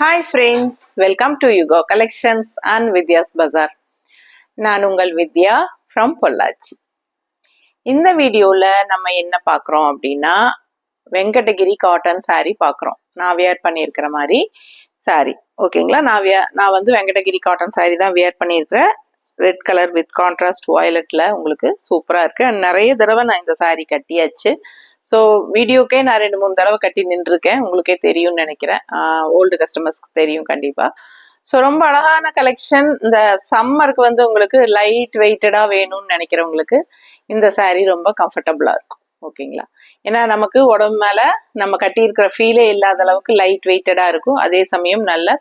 Hi friends, welcome to Yugo Collections and Vidya's Bazaar. நான் உங்கள் வித்யா from Pollachi. இந்த வீடியோல நம்ம என்ன பார்க்குறோம் அப்படின்னா வெங்கடகிரி காட்டன் saree பார்க்குறோம். நான் வியர் பண்ணியிருக்கிற மாதிரி saree. ஓகேங்களா? நான் வந்து வெங்கடகிரி காட்டன் saree தான் வியர் பண்ணியிருக்கிறேன். ரெட் கலர் வித் கான்ட்ராஸ்ட் வயலட்ல உங்களுக்கு சூப்பராக இருக்கு. நிறைய தடவை நான் இந்த saree கட்டியாச்சு. ஸோ வீடியோக்கே நான் 2-3 தடவை கட்டி நின்றுருக்கேன். உங்களுக்கே தெரியும்னு நினைக்கிறேன். ஓல்டு கஸ்டமர்ஸ்க்கு தெரியும் கண்டிப்பா. ஸோ ரொம்ப அழகான கலெக்ஷன். இந்த சம்மருக்கு வந்து உங்களுக்கு லைட் வெயிட்டடா வேணும்னு நினைக்கிறவங்களுக்கு இந்த saree ரொம்ப கம்ஃபர்டபுளா இருக்கும். ஓகேங்களா? ஏன்னா நமக்கு உடம்பு மேல நம்ம கட்டியிருக்கிற ஃபீலே இல்லாத அளவுக்கு லைட் வெயிட்டடா இருக்கும். அதே சமயம் நல்ல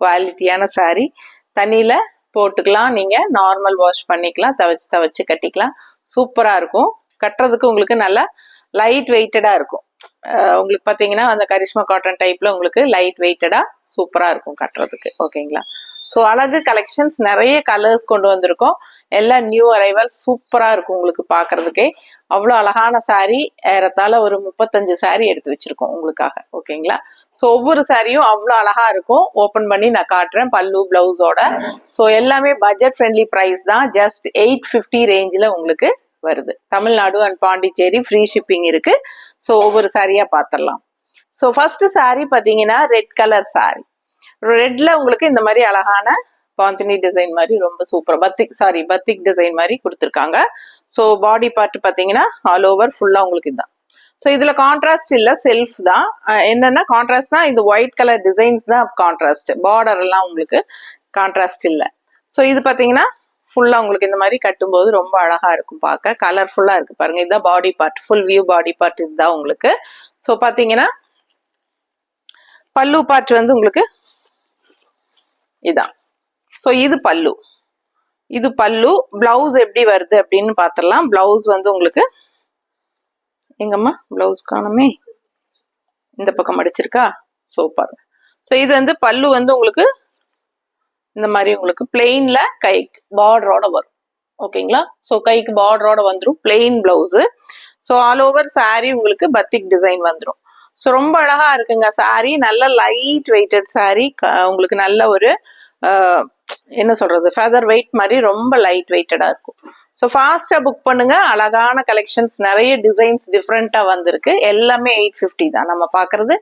குவாலிட்டியான saree. தண்ணியில போட்டுக்கலாம், நீங்க நார்மல் வாஷ் பண்ணிக்கலாம், துவைச்சு கட்டிக்கலாம். சூப்பரா இருக்கும். கட்டுறதுக்கு உங்களுக்கு நல்லா லைட் வெயிட்டடா இருக்கும். உங்களுக்கு பாத்தீங்கன்னா அந்த கரிஷ்மா காட்டன் டைப்ல உங்களுக்கு லைட் வெயிட்டடா சூப்பரா இருக்கும் கட்டுறதுக்கு. ஓகேங்களா? ஸோ அழகு கலெக்ஷன்ஸ், நிறைய கலர்ஸ் கொண்டு வந்திருக்கோம். எல்லாம் நியூ அரைவல், சூப்பரா இருக்கும் உங்களுக்கு பாக்குறதுக்கே. அவ்வளோ அழகான saree, ஏறத்தாழ ஒரு 35 saree எடுத்து வச்சிருக்கோம் உங்களுக்காக. ஓகேங்களா? ஸோ ஒவ்வொரு சாரியும் அவ்வளோ அழகா இருக்கும். ஓபன் பண்ணி நான் காட்டுறேன் பல்லு பிளவுஸோட. ஸோ எல்லாமே பட்ஜெட் ஃப்ரெண்ட்லி பிரைஸ் தான். ஜஸ்ட் 850 ரேஞ்சில் உங்களுக்கு வருது. Tamil Nadu and Pondicherry free shipping இருக்கு. ஸோ ஒவ்வொரு சாரியா பார்த்துடலாம். ஸோ ஃபர்ஸ்ட் saree பார்த்தீங்கன்னா ரெட் கலர் saree. ரெட்ல உங்களுக்கு இந்த மாதிரி அழகான பாந்தினி டிசைன் மாதிரி ரொம்ப சூப்பர் பத்திக் டிசைன் மாதிரி கொடுத்துருக்காங்க. ஸோ பாடி பார்ட் பார்த்தீங்கன்னா ஆல் ஓவர் ஃபுல்லா உங்களுக்கு இதுதான். ஸோ இதுல கான்ட்ராஸ்ட் இல்ல, செல்ஃப் தான். என்னன்னா கான்ட்ராஸ்ட்னா இது ஒயிட் கலர் டிசைன்ஸ் தான் கான்ட்ராஸ்ட். பார்டர் எல்லாம் உங்களுக்கு கான்ட்ராஸ்ட் இல்ல. ஸோ இது பார்த்தீங்கன்னா ஃபுல்லா உங்களுக்கு இந்த மாதிரி கட்டும்போது ரொம்ப அழகா இருக்கும் பார்க்க. கலர்ஃபுல்லா இருக்கு பாருங்க. இதுதான் பாடி part, full view body part இதுதான் உங்களுக்கு. ஸோ பாத்தீங்கன்னா பல்லு பார்ட் வந்து உங்களுக்கு இதான். ஸோ இது பல்லு, இது பல்லு. பிளவுஸ் எப்படி வருது அப்படின்னு பாத்திரலாம். பிளவுஸ் வந்து உங்களுக்கு எங்கம்மா பிளவுஸ் காணுமே, இந்த பக்கம் அடிச்சிருக்கா. ஸோ பாருங்க. ஸோ இது வந்து பல்லு வந்து உங்களுக்கு இந்த மாதிரி உங்களுக்கு பிளெயின்ல கைக்கு பார்டரோட வரும். ஓகேங்களா? ஸோ கைக்கு பார்டரோட வந்துடும். Plain blouse. So all over saree உங்களுக்கு பத்திக் டிசைன் வந்துடும். ஸோ ரொம்ப அழகா இருக்குங்க saree. நல்ல லைட் வெயிட்டட் saree. உங்களுக்கு நல்ல ஒரு என்ன சொல்றது, ஃபெதர் வெயிட் மாதிரி ரொம்ப லைட் வெயிட்டடா இருக்கும். ஸோ ஃபாஸ்டா புக் பண்ணுங்க. அழகான கலெக்ஷன்ஸ், நிறைய டிசைன்ஸ் டிஃப்ரெண்டா வந்திருக்கு. எல்லாமே 850 தான். நம்ம பாக்குறது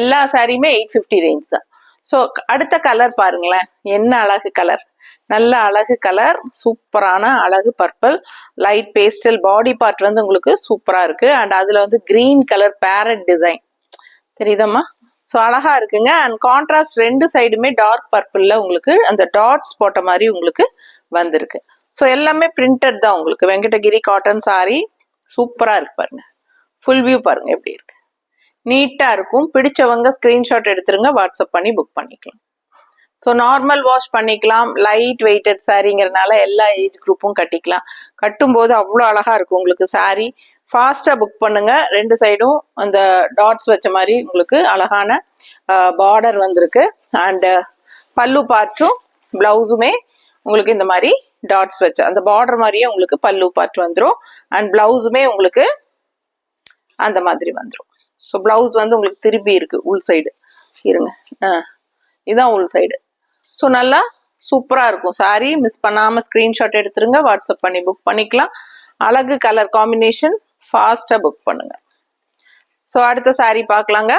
எல்லா சாரியுமே 850 ரேஞ்ச் தான். ஸோ அடுத்த கலர் பாருங்களேன், என்ன அழகு கலர். நல்ல அழகு கலர், சூப்பரான அழகு purple light pastel. Body part வந்து உங்களுக்கு சூப்பரா இருக்கு. அண்ட் அதுல வந்து கிரீன் கலர் பேரட் டிசைன் தெரியுதம்மா. ஸோ அழகா இருக்குங்க. அண்ட் கான்ட்ராஸ்ட் ரெண்டு சைடுமே டார்க் பர்பிள்ல உங்களுக்கு அந்த டாட்ஸ் போட்ட மாதிரி உங்களுக்கு வந்திருக்கு. ஸோ எல்லாமே பிரிண்டட் தான் உங்களுக்கு. வெங்கடகிரி காட்டன் saree சூப்பரா இருக்கு பாருங்க. ஃபுல் வியூ பாருங்க எப்படி இருக்கு, நீட்டா இருக்கும். பிடிச்சவங்க ஸ்கிரீன்ஷாட் எடுத்துருங்க, வாட்ஸ்அப் பண்ணி புக் பண்ணிக்கலாம். ஸோ நார்மல் வாஷ் பண்ணிக்கலாம். லைட் வெயிட்டட் சாரீங்கிறதுனால எல்லா ஏஜ் குரூப்பும் கட்டிக்கலாம். கட்டும்போது அவ்வளோ அழகா இருக்கும் உங்களுக்கு saree. ஃபாஸ்டா புக் பண்ணுங்க. ரெண்டு சைடும் அந்த டாட்ஸ் வச்ச மாதிரி உங்களுக்கு அழகான பார்டர் வந்திருக்கு. அண்ட் பல்லு பார்ட்டும் பிளவுஸுமே உங்களுக்கு இந்த மாதிரி டாட்ஸ் வச்ச அந்த பார்டர் மாதிரியே உங்களுக்கு பல்லு பார்ட் வந்துடும். அண்ட் பிளவுஸுமே உங்களுக்கு அந்த மாதிரி வந்துடும். ஸோ பிளவுஸ் வந்து உங்களுக்கு திருப்பி இருக்கு உள் சைடு. இருங்க, இதான் உள் சைடு. ஸோ நல்லா சூப்பரா இருக்கும் saree. மிஸ் பண்ணாம ஸ்கிரீன்ஷாட் எடுத்துருங்க, வாட்ஸ்அப் பண்ணி புக் பண்ணிக்கலாம். அழகு கலர் காம்பினேஷன், ஃபாஸ்டா புக் பண்ணுங்க. ஸோ அடுத்த saree பார்க்கலாங்க.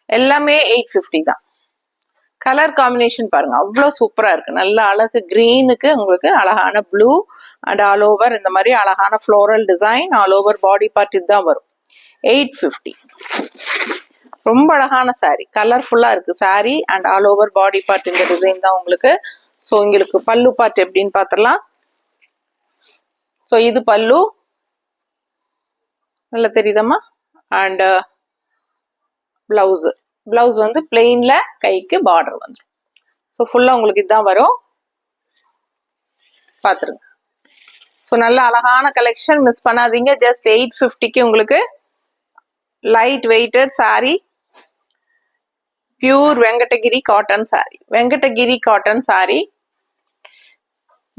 எல்லாமே 850 தான். கலர் காம்பினேஷன் பாருங்க, அவ்வளோ சூப்பரா இருக்கு. நல்ல அழகு கிரீனுக்கு உங்களுக்கு அழகான ப்ளூ அண்ட் ஆல் ஓவர் இந்த மாதிரி அழகான floral design. All over body part இதுதான் வரும். 850. ரொம்ப அழகான saree, கலர்ஃபுல்லா இருக்கு saree. And all over body part இந்த டிசைன் தான் உங்களுக்கு. ஸோ உங்களுக்கு பல்லு பார்ட் எப்படின்னு பார்த்துடலாம். ஸோ இது பல்லு, நல்லா தெரியுதம்மா. அண்ட் பிளவுஸ் வந்து பிளெயின்ல கைக்கு பார்டர் வந்துடும். ஸோ ஃபுல்லா உங்களுக்கு இதுதான் வரும், பாத்துருங்க. ஸோ நல்ல அழகான கலெக்ஷன், மிஸ் பண்ணாதீங்க. ஜஸ்ட் 850க்கு உங்களுக்கு light weighted saree, pure Venkatagiri cotton saree. Venkatagiri cotton saree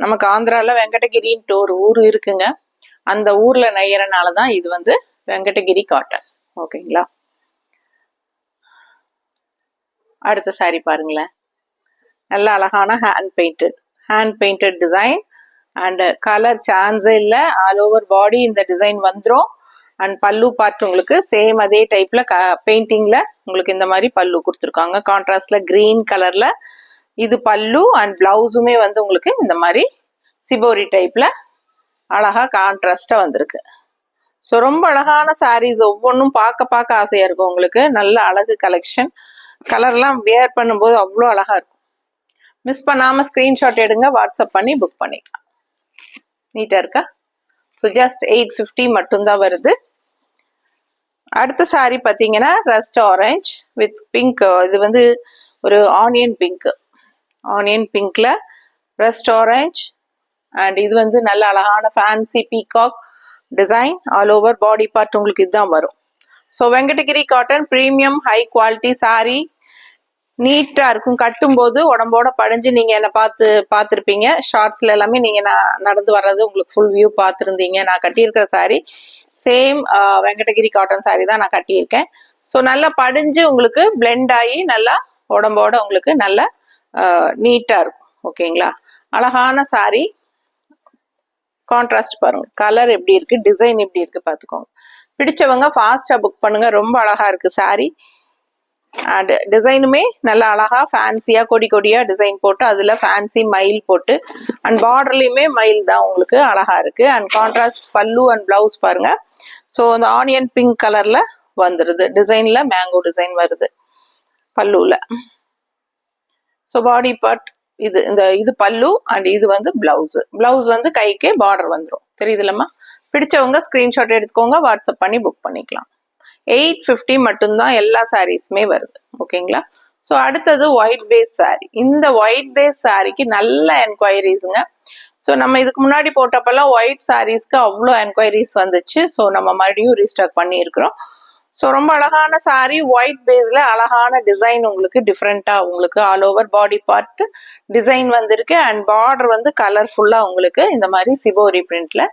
நமக்கு ஆந்திரால வெங்கடகிரின்ட்டு ஒரு ஊர் இருக்குங்க. அந்த ஊர்ல நெய்யறனால தான் இது வந்து வெங்கடகிரி காட்டன். ஓகேங்களா? அடுத்த சாரி பாருங்களேன், நல்ல அழகான hand painted design and colour சான்ஸே இல்லை. ஆல் ஓவர் பாடி இந்த டிசைன் வந்துடும். அண்ட் பல்லு பார்ட் உங்களுக்கு சேம் அதே டைப்ல பெயிண்டிங்ல உங்களுக்கு இந்த மாதிரி பல்லு கொடுத்துருக்காங்க. கான்ட்ராஸ்ட்ல கிரீன் கலர்ல இது பல்லு. அண்ட் பிளவுஸுமே வந்து உங்களுக்கு இந்த மாதிரி சிபோரி டைப்ல அழகா கான்ட்ராஸ்டா வந்திருக்கு. ஸோ ரொம்ப அழகான சாரீஸ், ஒவ்வொன்றும் பார்க்க ஆசையா இருக்கும் உங்களுக்கு. நல்ல அழகு கலெக்ஷன். கலர்லாம் வேர் பண்ணும்போது அவ்வளோ அழகா இருக்கும். மிஸ் பண்ணாம ஸ்கிரீன்ஷாட் எடுங்க, வாட்ஸ்அப் பண்ணி புக் பண்ணிக்கலாம். நீட்டா இருக்கா? ஸோ ஜஸ்ட் 850 மட்டும்தான் வருது. அடுத்த சாரி பார்த்தீங்கன்னா ரஸ்ட் ஆரஞ்ச் வித் பிங்க். இது வந்து ஒரு ஆனியன் பிங்க்ல ரஸ்ட் ஆரஞ்ச். அண்ட் இது வந்து நல்ல அழகான fancy peacock design. All over body part உங்களுக்கு இதுதான் வரும். So Venkatagiri cotton premium high quality sorry. நீட்டா இருக்கும். கட்டும்போது உடம்போட படிஞ்சு நீங்க என்ன பார்த்துருப்பீங்க. ஷார்ட்ஸ்ல எல்லாமே நீங்க நடந்து வர்றது உங்களுக்கு ஃபுல் வியூ பார்த்துருந்தீங்க. நான் கட்டியிருக்கிற சாரி சேம் வெங்கடகிரி காட்டன் சாரி தான் நான் கட்டியிருக்கேன். ஸோ நல்லா படிஞ்சு உங்களுக்கு பிளெண்ட் ஆகி நல்லா உடம்போட உங்களுக்கு நல்லா நீட்டா இருக்கும். ஓகேங்களா? அழகான சாரி. கான்ட்ராஸ்ட் பாருங்க, கலர் எப்படி இருக்கு, டிசைன் எப்படி இருக்கு பார்த்துக்கோங்க. பிடிச்சவங்க ஃபாஸ்டா புக் பண்ணுங்க. ரொம்ப அழகா இருக்கு சாரி. அண்ட் டிசைனுமே நல்லா அழகா ஃபேன்சியா கொடியா டிசைன் போட்டு அதுல ஃபேன்சி மயில் போட்டு அண்ட் பார்டர்லயுமே மயில் தான் உங்களுக்கு அழகா இருக்கு. அண்ட் கான்ட்ராஸ்ட் பல்லு அண்ட் பிளவுஸ் பாருங்க. ஸோ அந்த ஆனியன் பிங்க் கலர்ல வந்துருது. டிசைன்ல மேங்கோ டிசைன் வருது பல்லுல. ஸோ பாடி பார்ட் இது பல்லு அண்ட் இது வந்து பிளவுஸ் வந்து கைக்கு பார்டர் வந்துடும். தெரியுதுல்லம்மா? பிடிச்சவங்க ஸ்கிரீன்ஷாட் எடுத்துக்கோங்க, வாட்ஸ்அப் பண்ணி புக் பண்ணிக்கலாம். 850 மட்டும்தான் எல்லா சாரீஸுமே வருது. ஓகேங்களா? ஸோ அடுத்தது ஒயிட் பேஸ் சாரி. இந்த ஒயிட் பேஸ் சாரிக்கு நல்ல என்கொயரிஸுங்க. ஸோ நம்ம இதுக்கு முன்னாடி போட்டப்பெல்லாம் ஒயிட் சாரீஸ்க்கு அவ்வளோ என்கொயரிஸ் வந்துச்சு. ஸோ நம்ம மறுபடியும் ரீஸ்டாக் பண்ணியிருக்கிறோம். ஸோ ரொம்ப அழகான சாரி, ஒயிட் பேஸ்ல அழகான டிசைன் உங்களுக்கு டிஃப்ரெண்டா உங்களுக்கு all over body part design வந்திருக்கு. அண்ட் பார்டர் வந்து கலர்ஃபுல்லா உங்களுக்கு இந்த மாதிரி சிபோரி பிரிண்ட்ல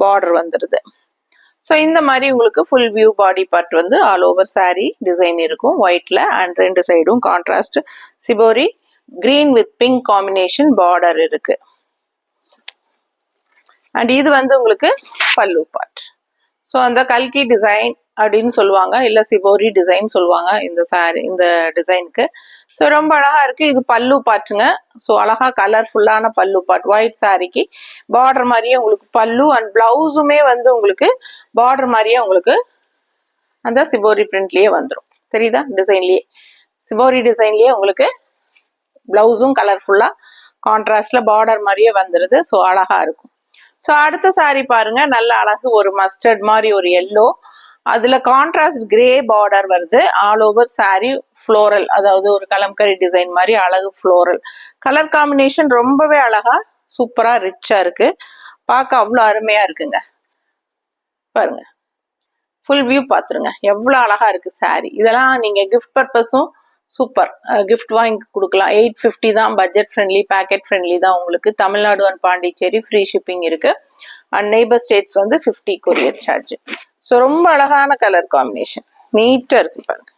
பார்டர் வந்துருது. ஸோ இந்த மாதிரி உங்களுக்கு ஃபுல் வியூ பாடி பார்ட் வந்து ஆல் ஓவர் சாரி டிசைன் இருக்கும் ஒயிட்ல. அண்ட் ரெண்டு சைடும் contrast shibori green with pink combination border இருக்கு. அண்ட் இது வந்து உங்களுக்கு பல்லு பார்ட். ஸோ அந்த கல்கி டிசைன் அப்படின்னு சொல்லுவாங்க, இல்லை சிபோரி டிசைன் சொல்லுவாங்க இந்த சாரி, இந்த டிசைனுக்கு. ஸோ ரொம்ப அழகா இருக்கு. இது பல்லு பார்ட்டுங்க. ஸோ அழகா கலர்ஃபுல்லான பல்லு பார்ட். ஒயிட் சாரிக்கு பார்டர் மாதிரியே உங்களுக்கு பல்லு அண்ட் பிளவுஸுமே வந்து உங்களுக்கு பார்டர் மாதிரியே உங்களுக்கு அந்த சிபோரி பிரிண்ட்லயே வந்துடும். தெரியுதா? டிசைன்லயே சிபோரி டிசைன்லயே உங்களுக்கு பிளவுஸும் கலர்ஃபுல்லா கான்ட்ராஸ்ட்ல பார்டர் மாதிரியே வந்துருது. ஸோ அழகா இருக்கும். ஸோ அடுத்த சாரி பாருங்க, நல்ல அழகு. ஒரு மஸ்டர்ட் மாதிரி ஒரு எல்லோ, அதுல கான்ட்ராஸ்ட் கிரே பார்டர் வருது. ஆல் ஓவர் சாரி ஃப்ளோரல், அதாவது ஒரு கலம்கரி டிசைன் மாதிரி அழகு ஃப்ளோரல் கலர் காம்பினேஷன். ரொம்பவே அழகா சூப்பரா ரிச்சா இருக்கு. பார்க்க அவ்வளோ அருமையா இருக்குங்க. பாருங்க, ஃபுல் வியூ பார்த்துருங்க, எவ்வளோ அழகா இருக்கு சாரி. இதெல்லாம் நீங்க கிஃப்ட் பர்பஸும் சூப்பர் கிஃப்ட் வாங்கி கொடுக்கலாம். 850 தான், பட்ஜெட் ஃப்ரெண்ட்லி, பேக்கெட் ஃப்ரெண்ட்லி தான் உங்களுக்கு. Tamil Nadu and Pondicherry free shipping இருக்கு. அண்ட் நெய்பர் ஸ்டேட்ஸ் வந்து 50 கொரியர் சார்ஜ். ஸோ ரொம்ப அழகான கலர் காம்பினேஷன், நீட்டா இருக்கு பாருங்க.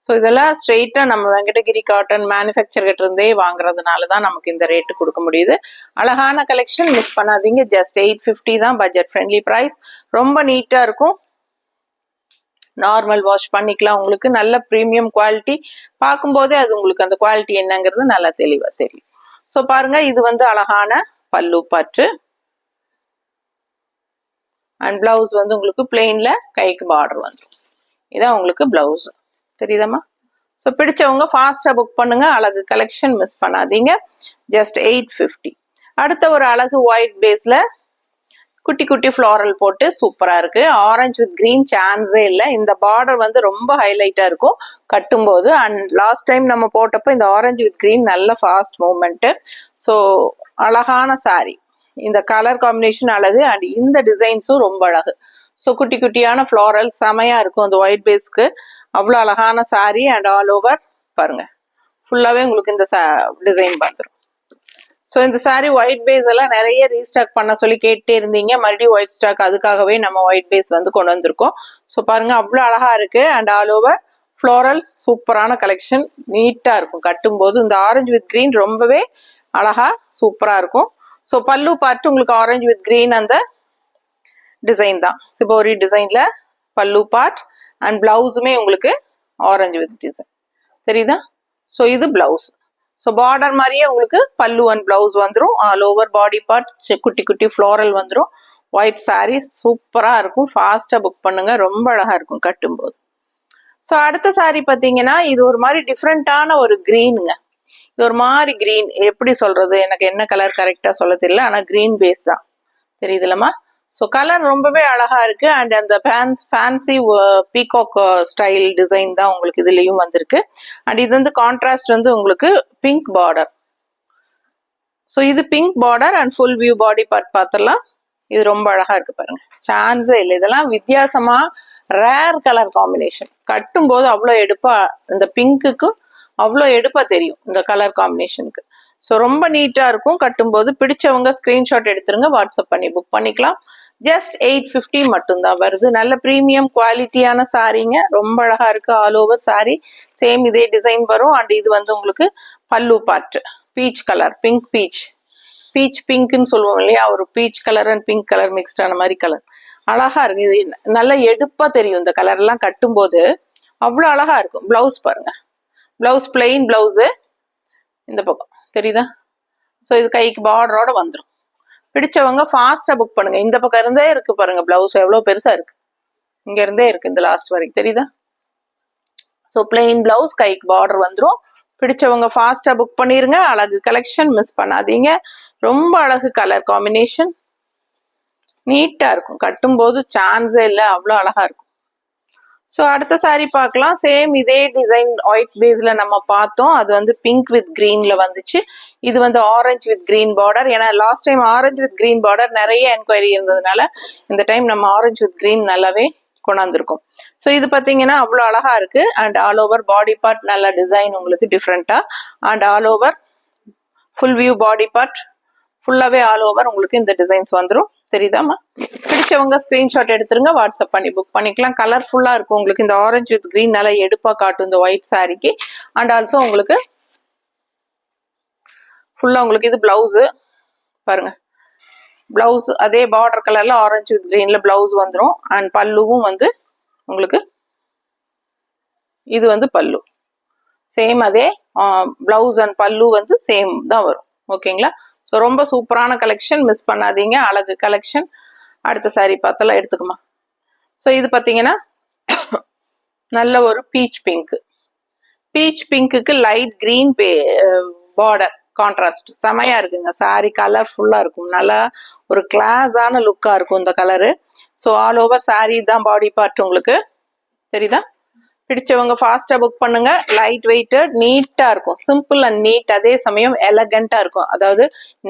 ஸோ இதெல்லாம் ஸ்ட்ரெயிட்டா நம்ம வெங்கடகிரி காட்டன் மேனுஃபேக்சர் கிட்ட இருந்தே வாங்குறதுனால தான் நமக்கு இந்த ரேட்டு கொடுக்க முடியுது. அழகான கலெக்ஷன், மிஸ் பண்ணாதீங்க. ஜஸ்ட் 850 தான், பட்ஜெட் ஃப்ரெண்ட்லி ப்ரைஸ். ரொம்ப நீட்டா இருக்கும். நார்மல் வாஷ் பண்ணிக்கலாம். உங்களுக்கு நல்ல ப்ரீமியம் குவாலிட்டி. பார்க்கும்போதே அது உங்களுக்கு அந்த குவாலிட்டி என்னங்கிறது நல்லா தெளிவா தெரியும். ஸோ பாருங்க, இது வந்து அழகான பல்லு பார்ட் அண்ட் பிளவுஸ் வந்து உங்களுக்கு பிளெயின்ல கைக்கு பார்டர் வந்துடும். இதான் உங்களுக்கு பிளவுஸ். தெரியுதாம்மா? ஸோ பிடிச்சவங்க ஃபாஸ்டா புக் பண்ணுங்க. அழகு கலெக்ஷன், மிஸ் பண்ணாதீங்க. ஜஸ்ட் 850. அடுத்த ஒரு அழகு ஒயிட் பேஸ்ல குட்டி குட்டி ஃப்ளாரல் போட்டு சூப்பரா இருக்கு. ஆரஞ்சு வித் கிரீன் சான்ஸே இல்லை. இந்த பார்டர் வந்து ரொம்ப ஹைலைட்டா இருக்கும் கட்டும்போது. அண்ட் லாஸ்ட் டைம் நம்ம போட்டப்போ இந்த ஆரஞ்சு வித் கிரீன் நல்ல ஃபாஸ்ட் மூவ்மெண்ட். ஸோ அழகான சாரி. இந்த கலர் காம்பினேஷன் அழகு அண்ட் இந்த டிசைன்ஸும் ரொம்ப அழகு. ஸோ குட்டி குட்டியான ஃப்ளாரல் செமையா இருக்கும் அந்த ஒயிட் பேஸ்க்கு. அவ்வளோ அழகான சாரி. அண்ட் ஆல் ஓவர் பாருங்க, ஃபுல்லாவே உங்களுக்கு இந்த டிசைன் வந்துடும். ஸோ இந்த சாரி ஒயிட் பேஸ் எல்லாம் நிறைய ரீஸ்டாக் பண்ண சொல்லி கேட்டே இருந்தீங்க. மறுபடியும் ஒயிட் ஸ்டாக், அதுக்காகவே நம்ம ஒயிட் பேஸ் வந்து கொண்டு வந்திருக்கோம். ஸோ பாருங்க, அவ்வளோ அழகா இருக்கு. அண்ட் ஆல் ஓவர் ஃப்ளோரல் சூப்பரான கலெக்ஷன், நீட்டா இருக்கும் கட்டும்போது. இந்த ஆரஞ்சு வித் கிரீன் ரொம்பவே அழகா சூப்பரா இருக்கும். ஸோ பல்லு பார்ட் உங்களுக்கு ஆரஞ்சு வித் கிரீன் அந்த டிசைன் தான், சிபோரி டிசைன்ல பல்லு பார்ட். அண்ட் பிளவுஸுமே உங்களுக்கு ஆரஞ்சு வித் டிசைன் தெரியுதா. ஸோ இது பிளவுஸ். ஸோ பார்டர் மாதிரியே உங்களுக்கு பல்லு அண்ட் பிளவுஸ் வந்துடும். ஆல் ஓவர் பாடி பார்ட் குட்டி குட்டி ஃப்ளோரல் வந்துடும். ஒயிட் சாரீ சூப்பரா இருக்கும். ஃபாஸ்டா புக் பண்ணுங்க, ரொம்ப அழகா இருக்கும் கட்டும்போது. ஸோ அடுத்த சாரீ பார்த்தீங்கன்னா இது ஒரு மாதிரி டிஃப்ரெண்டான ஒரு கிரீனுங்க. இது ஒரு மாதிரி கிரீன், எப்படி சொல்றது, எனக்கு என்ன கலர் கரெக்டா சொல்ல தெரியல, ஆனா கிரீன் பேஸ் தான் தெரியுதுலமா. ஸோ கலர் ரொம்பவே அழகா இருக்கு. அண்ட் அந்த ஃபேன்சி பீகாக் ஸ்டைல் டிசைன் தான் உங்களுக்கு இதுலயும் வந்திருக்கு. அண்ட் இது வந்து கான்ட்ராஸ்ட் வந்து உங்களுக்கு பிங்க் பார்டர். ஸோ இது pink border and full view body part பார்த்தலாம். இது ரொம்ப அழகா இருக்கு பாருங்க, சான்ஸே இல்லை. இதெல்லாம் வித்தியாசமா ரேர் கலர் காம்பினேஷன். கட்டும் போது அவ்வளோ எடுப்பா, இந்த பிங்க்குக்கு அவ்வளோ எடுப்பா தெரியும் இந்த கலர் காம்பினேஷனுக்கு. ஸோ ரொம்ப நீட்டா இருக்கும் கட்டும்போது. பிடிச்சவங்க ஸ்கிரீன்ஷாட் எடுத்துருங்க, வாட்ஸ்அப் பண்ணி புக் பண்ணிக்கலாம். ஜஸ்ட் 850 மட்டும்தான் வருது. நல்ல ப்ரீமியம் குவாலிட்டியான சாரீங்க, ரொம்ப அழகா இருக்கு. ஆல் ஓவர் சாரி சேம் இதே டிசைன் வரும். அண்ட் இது வந்து உங்களுக்கு pallu part peach colour, pink peach, peach பிங்க்னு சொல்லுவோம் இல்லையா, ஒரு peach colour and pink colour mixed ஆன மாதிரி கலர். அழகா இருக்கு. இது நல்லா எடுப்பா தெரியும் இந்த கலர் எல்லாம் கட்டும் போது, அவ்வளவு அழகா இருக்கும். பிளவுஸ் பாருங்க, பிளவுஸ் பிளெயின் பிளவுஸ் இந்த பக்கம் தெரியுதா. ஸோ இது கைக்கு பார்டரோட வந்துடும். பிடிச்சவங்க ஃபாஸ்டா புக் பண்ணுங்க. இந்த பக்கம் இருந்தே இருக்கு பாருங்க, பிளவுஸ் எவ்வளவு பெருசா இருக்கு, இங்க இருந்தே இருக்கு இந்த லாஸ்ட் வரைக்கும் தெரியுதா. ஸோ பிளெயின் பிளவுஸ், கைக்கு பார்டர் வந்துடும். பிடிச்சவங்க ஃபாஸ்டா புக் பண்ணிருங்க. அழகு கலெக்ஷன், மிஸ் பண்ணாதீங்க. ரொம்ப அழகு கலர் காம்பினேஷன், நீட்டா இருக்கும் கட்டும் போது, சான்ஸே இல்லை, அவ்வளோ அழகா இருக்கும். ஸோ அடுத்த சாரி பார்க்கலாம். சேம் இதே டிசைன் ஒயிட் பேஸ்ல நம்ம பார்த்தோம். அது வந்து பிங்க் வித் கிரீன்ல வந்துச்சு. இது வந்து ஆரஞ்சு வித் கிரீன் பார்டர். ஏன்னா last time orange with green border நிறைய என்கொயரி இருந்ததுனால இந்த டைம் நம்ம ஆரஞ்சு வித் கிரீன் நல்லாவே கொண்டாந்துருக்கோம். ஸோ இது பார்த்தீங்கன்னா அவ்வளோ அழகா இருக்கு. And all over body part நல்ல டிசைன் உங்களுக்கு டிஃப்ரெண்டா. And all over full view body part ஃபுல்லாவே ஆல் ஓவர் உங்களுக்கு இந்த டிசைன்ஸ் வந்துடும் தெரியுதாமா. பிடிச்சவங்க ஸ்கிரீன்ஷாட் எடுத்துருங்க, வாட்ஸ்அப் பண்ணி புக் பண்ணிக்கலாம். கலர்ஃபுல்லா இருக்கும் உங்களுக்கு. இந்த ஆரஞ்சு வித் கிரீன் நல்லா எடுப்பா காட்டும் இந்த ஒயிட் சாரிக்கு. அண்ட் ஆல்சோ உங்களுக்கு ஃபுல்லா உங்களுக்கு இது பிளவுஸ் பாருங்க, பிளவுஸ் அதே பார்டர் கலர்ல ஆரஞ்சு வித் கிரீன்ல பிளவுஸ் வந்துடும். அண்ட் பல்லுவும் வந்து உங்களுக்கு இது வந்து பல்லு சேம் அதே பிளவுஸ் அண்ட் பல்லு வந்து சேம் தான் வரும். ஓகேங்களா. ஸோ ரொம்ப சூப்பரான கலெக்ஷன், மிஸ் பண்ணாதீங்க. அழகு கலெக்ஷன். அடுத்த சாரி பார்த்தலாம், எடுத்துக்குமா. ஸோ இது பார்த்தீங்கன்னா நல்ல ஒரு பீச் பிங்க், பீச் பிங்க்குக்கு லைட் கிரீன் பார்டர் கான்ட்ராஸ்ட் செமையா இருக்குங்க. சாரி கலர்ஃபுல்லா இருக்கும், நல்லா ஒரு கிளாஸான லுக்கா இருக்கும் இந்த colour. So all over sorry தான் பாடி பார்ட் உங்களுக்கு தெரியுதா. பிடிச்சவங்க ஃபாஸ்டா புக் பண்ணுங்க. லைட் வெயிட்டட், நீட்டா இருக்கும், சிம்பிள் அண்ட் நீட். அதே சமயம் எலகண்டா இருக்கும், அதாவது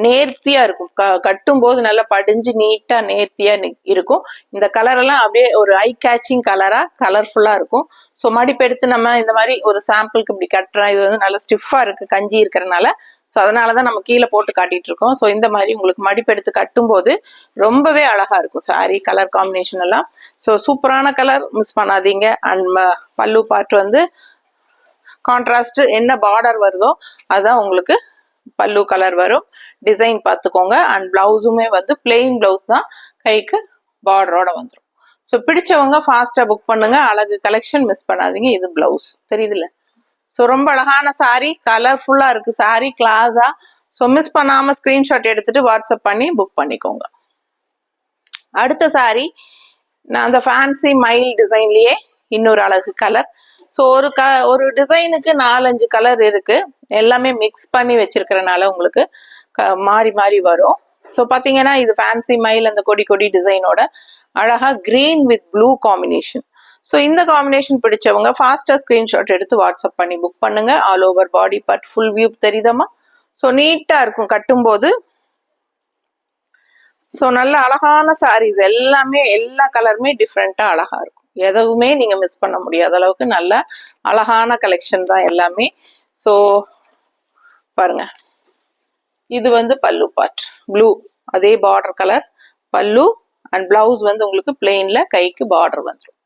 நேர்த்தியா இருக்கும். கட்டும் போது நல்லா படிஞ்சு நீட்டா நேர்த்தியா இருக்கும். இந்த கலர் எல்லாம் அப்படியே ஒரு ஐ கேச்சிங் கலரா கலர்ஃபுல்லா இருக்கும். ஸோ மடிப்பு எடுத்து நம்ம இந்த மாதிரி ஒரு சாம்பிளுக்கு இப்படி கட்டுறோம். இது வந்து நல்லா ஸ்டிஃபா இருக்கு கஞ்சி இருக்கிறதுனால. ஸோ அதனாலதான் நம்ம கீழே போட்டு காட்டிட்டு இருக்கோம். ஸோ இந்த மாதிரி உங்களுக்கு மடிப்பு எடுத்து கட்டும் போது ரொம்பவே அழகா இருக்கும் சாரி கலர் காம்பினேஷன் எல்லாம். ஸோ சூப்பரான கலர், மிஸ் பண்ணாதீங்க. அண்ட் பல்லு பார்ட் வந்து கான்ட்ராஸ்ட் என்ன பார்டர் வருதோ அதுதான் உங்களுக்கு பல்லு கலர் வரும். டிசைன் பார்த்துக்கோங்க. அண்ட் பிளவுஸுமே வந்து பிளெயின் பிளவுஸ் தான், கைக்கு பார்டரோட வந்துடும். ஸோ பிடிச்சவங்க ஃபாஸ்டா புக் பண்ணுங்க. அழகு கலெக்ஷன், மிஸ் பண்ணாதீங்க. இது பிளவுஸ் தெரியுதுல்ல. ஸோ ரொம்ப அழகான சாரி, கலர்ஃபுல்லா இருக்கு சாரி, கிளாஸா. ஸோ மிஸ் பண்ணாம ஸ்கிரீன்ஷாட் எடுத்துட்டு வாட்ஸ்அப் பண்ணி புக் பண்ணிக்கோங்க. அடுத்த சாரி நான் அந்த ஃபேன்சி மைல் டிசைன்லயே இன்னொரு அழகு கலர். ஸோ ஒரு டிசைனுக்கு 4-5 கலர் இருக்கு, எல்லாமே மிக்ஸ் பண்ணி வச்சிருக்கிறனால உங்களுக்கு மாறி மாறி வரும். ஸோ பாத்தீங்கன்னா இது ஃபேன்சி மைல் அந்த கொடி கொடி டிசைனோட அழகா green with blue combination. So இந்த காம்பினேஷன் பிடிச்சவங்க ஃபாஸ்டா ஸ்கிரீன்ஷாட் எடுத்து வாட்ஸ்அப் பண்ணி புக் பண்ணுங்க. All over body part full view தெரியுதமா. ஸோ நீட்டா இருக்கும் கட்டும் போது. ஸோ நல்ல அழகான சாரீஸ் எல்லாமே, எல்லா கலருமே டிஃப்ரெண்டா அழகா இருக்கும். எதுவுமே நீங்க மிஸ் பண்ண முடியாத அளவுக்கு நல்ல அழகான கலெக்ஷன் தான் எல்லாமே. ஸோ பாருங்க, இது வந்து பல்லு பார்ட் ப்ளூ, அதே பார்டர் கலர் பல்லு. அண்ட் பிளவுஸ் வந்து உங்களுக்கு பிளெயின்ல கைக்கு பார்டர் வந்துடும்.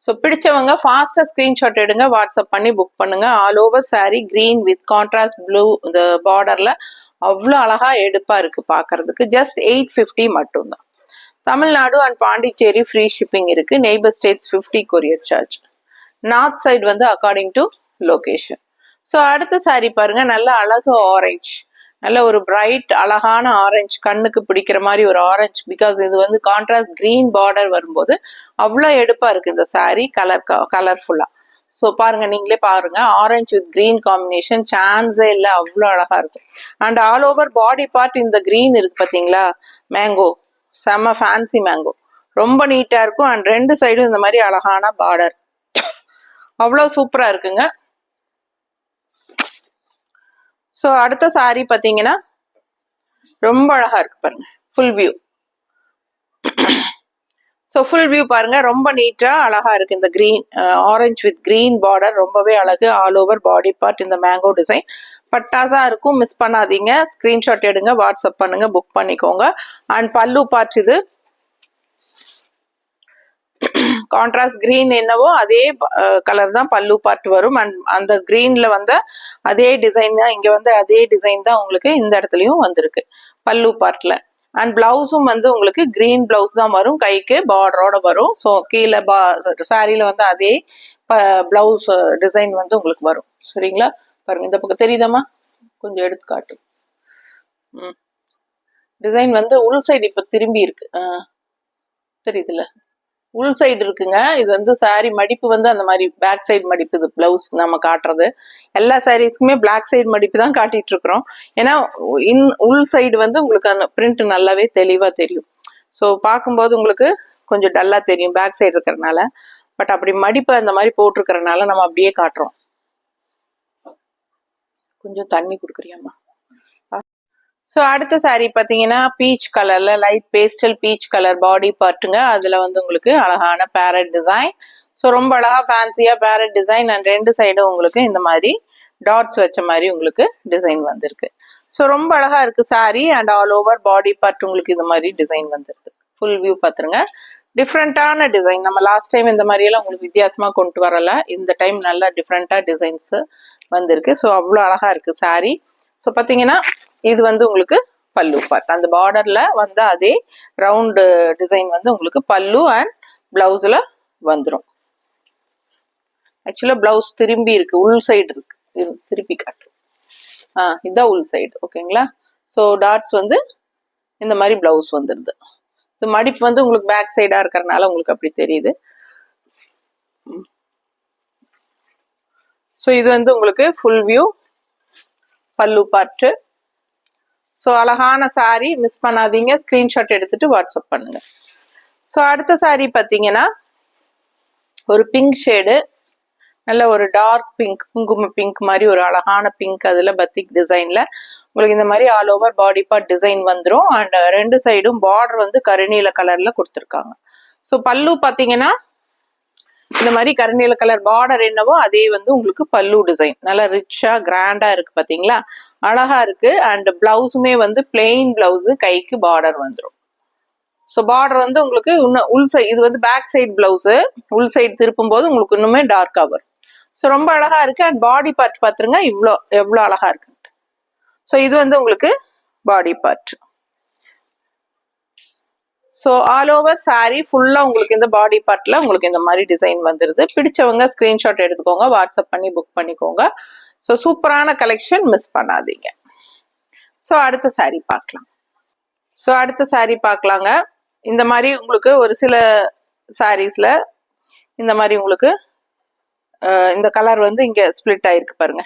ஸோ பிடிச்சவங்க ஃபாஸ்ட்டாக ஸ்க்ரீன்ஷாட் எடுங்க, வாட்ஸ்அப் பண்ணி புக் பண்ணுங்க. All over sari green with contrast blue இந்த பார்டர்ல அவ்வளோ அழகா எடுப்பா இருக்கு பார்க்கறதுக்கு. ஜஸ்ட் 850 மட்டும்தான். Tamil Nadu and Pondicherry free shipping இருக்கு. Neighbour states 50 courier charge. North side வந்து அக்கார்டிங் டு லொகேஷன். ஸோ அடுத்த சாரி பாருங்க, நல்ல அழகு ஆரஞ்சு, நல்ல ஒரு பிரைட் அழகான ஆரஞ்சு, கண்ணுக்கு பிடிக்கிற மாதிரி ஒரு ஆரஞ்சு. பிகாஸ் இது வந்து கான்ட்ராஸ்ட் கிரீன் பார்டர் வரும்போது அவ்வளோ எடுப்பா இருக்கு இந்த சாரி, கலர்ஃபுல்லா. ஸோ பாருங்க, நீங்களே பாருங்க, ஆரஞ்சு வித் கிரீன் காம்பினேஷன் சான்ஸே இல்லை, அவ்வளோ அழகா இருக்கும். And all over body part இந்த கிரீன் இருக்கு பார்த்தீங்களா, மேங்கோ, செம்ம ஃபேன்சி மேங்கோ, ரொம்ப நீட்டா இருக்கும். அண்ட் ரெண்டு சைடும் இந்த மாதிரி அழகான பார்டர், அவ்வளோ சூப்பரா இருக்குங்க. ஸோ அடுத்த சாரி பார்த்தீங்கன்னா ரொம்ப அழகா இருக்கு பாருங்க, full view. So full view பாருங்க, ரொம்ப நீட்டா அழகா இருக்கு. இந்த green orange with green border ரொம்பவே அழகு. ஆல் ஓவர் பாடி பார்ட் இந்த மேங்கோ டிசைன் பட்டாசா இருக்கும், மிஸ் பண்ணாதீங்க. ஸ்கிரீன்ஷாட் எடுங்க, வாட்ஸ்அப் பண்ணுங்க, புக் பண்ணிக்கோங்க. அண்ட் பல்லு பார்ட் இது கான்ட்ராஸ்ட் கிரீன் என்னவோ அதே கலர் தான் பல்லு பார்ட் வரும். அண்ட் அந்த கிரீன்ல வந்து அதே டிசைன் தான் இங்க வந்து அதே டிசைன் தான் உங்களுக்கு இந்த இடத்துலயும் வந்திருக்கு பல்லு பார்ட்ல. அண்ட் பிளவுஸும் வந்து உங்களுக்கு கிரீன் பிளவுஸ் தான் வரும், கைக்கு பார்டரோட வரும். ஸோ கீழே சாரியில வந்து அதே பிளவுஸ் டிசைன் வந்து உங்களுக்கு வரும். சரிங்களா? பாருங்க, இந்த பக்கம் தெரியுதாமா, கொஞ்சம் எடுத்து காட்டு. டிசைன் வந்து உள் சைடு இப்ப திரும்பி இருக்கு, தெரியுதுல்ல, உள் சைடு இருக்குங்க. இது வந்து சாரி மடிப்பு வந்து அந்த மாதிரி பேக் சைடு மடிப்பு. இது பிளவுஸ் நம்ம காட்டுறது எல்லா சாரீஸ்க்குமே பிளாக் சைடு மடிப்பு தான் காட்டிட்டு இருக்கிறோம். ஏன்னா உள் சைடு வந்து உங்களுக்கு அந்த பிரிண்ட் நல்லாவே தெளிவா தெரியும். ஸோ பார்க்கும்போது உங்களுக்கு கொஞ்சம் டல்லா தெரியும் பேக் சைடு இருக்கிறதுனால. பட் அப்படி மடிப்பு அந்த மாதிரி போட்டிருக்கிறதுனால நம்ம அப்படியே காட்டுறோம். கொஞ்சம் தண்ணி கொடுக்குறியாம்மா. ஸோ அடுத்த சாரீ பார்த்தீங்கன்னா பீச் கலர்ல, light pastel peach colour body பார்ட்டுங்க. அதுல வந்து உங்களுக்கு அழகான பேரட் டிசைன். ஸோ ரொம்ப அழகா ஃபேன்சியா பேரட் டிசைன். அண்ட் ரெண்டு சைடும் உங்களுக்கு இந்த மாதிரி டாட்ஸ் வச்ச மாதிரி உங்களுக்கு டிசைன் வந்திருக்கு. ஸோ ரொம்ப அழகா இருக்கு sari. And all over body part உங்களுக்கு இந்த மாதிரி டிசைன் வந்துருக்கு. ஃபுல் வியூ பார்த்துருங்க. டிஃப்ரெண்டான டிசைன். நம்ம லாஸ்ட் டைம் இந்த மாதிரி எல்லாம் உங்களுக்கு வித்தியாசமா கொண்டு வரல, இந்த டைம் நல்லா டிஃப்ரெண்டா டிசைன்ஸ் வந்திருக்கு. ஸோ அவ்வளோ அழகா இருக்கு சாரீ. ஸோ பார்த்தீங்கன்னா இது வந்து உங்களுக்கு பல்லு பார்ட், அந்த பார்டர்ல வந்து அதே ரவுண்டு டிசைன் வந்து உங்களுக்கு பல்லு அண்ட் பிளவுஸ்ல வந்துடும். ஆக்சுவலா பிளவுஸ் திரும்பி இருக்கு, உள் சைடு இருக்கு, திருப்பி காட்டு. இதுதான் உள் சைடு. ஓகேங்களா? ஸோ டாட்ஸ் வந்து இந்த மாதிரி பிளவுஸ் வந்துடுது. இது மடிப்பு வந்து உங்களுக்கு பேக் சைடா இருக்கிறதுனால உங்களுக்கு அப்படி தெரியுது. ஸோ இது வந்து உங்களுக்கு ஃபுல் வியூ பல்லு பார்ட்டு. ஸோ அழகான சாரி, மிஸ் பண்ணாதீங்க. ஸ்கிரீன்ஷாட் எடுத்துட்டு வாட்ஸ்அப் பண்ணுங்க. ஸோ அடுத்த சாரி பார்த்தீங்கன்னா ஒரு பிங்க் ஷேடு, நல்ல ஒரு டார்க் பிங்க், குங்கும பிங்க் மாதிரி ஒரு அழகான பிங்க். அதுல பத்திக் டிசைன்ல உங்களுக்கு இந்த மாதிரி all over body part design வந்துடும். அண்ட் ரெண்டு சைடும் பார்டர் வந்து கருநீல கலர்ல கொடுத்துருக்காங்க. ஸோ பல்லு பார்த்தீங்கன்னா இந்த மாதிரி கருநீல கலர் பார்டர் என்னவோ அதே வந்து உங்களுக்கு பல்லு டிசைன் நல்லா ரிச்சா கிராண்டா இருக்கு, பாத்தீங்களா, அழகா இருக்கு. அண்ட் பிளவுஸுமே வந்து பிளெயின் பிளவுஸ், கைக்கு பார்டர் வந்துடும். ஸோ பார்டர் வந்து உங்களுக்கு இன்னும் உள் சைடு, இது வந்து பேக் சைடு பிளவுஸ், உள் சைடு திருப்பும் போது உங்களுக்கு இன்னுமே டார்க்கா வரும். ஸோ ரொம்ப அழகா இருக்கு. அண்ட் பாடி பார்ட் பாத்துருங்க எவ்வளோ அழகா இருக்கு. ஸோ இது வந்து உங்களுக்கு body part. So all over sorry ஃபுல்லா உங்களுக்கு இந்த பாடி பார்ட்ல உங்களுக்கு இந்த மாதிரி டிசைன் வந்துருது. பிடிச்சவங்க ஸ்கிரீன்ஷாட் எடுத்துக்கோங்க, வாட்ஸ்அப் பண்ணி புக் பண்ணிக்கோங்க. ஸோ சூப்பரான கலெக்ஷன், மிஸ் பண்ணாதீங்க. ஸோ அடுத்த சாரி பார்க்கலாங்க. இந்த மாதிரி உங்களுக்கு ஒரு சில சாரீஸ்ல இந்த மாதிரி உங்களுக்கு இந்த கலர் வந்து இங்க ஸ்பிளிட் ஆயிருக்கு பாருங்க.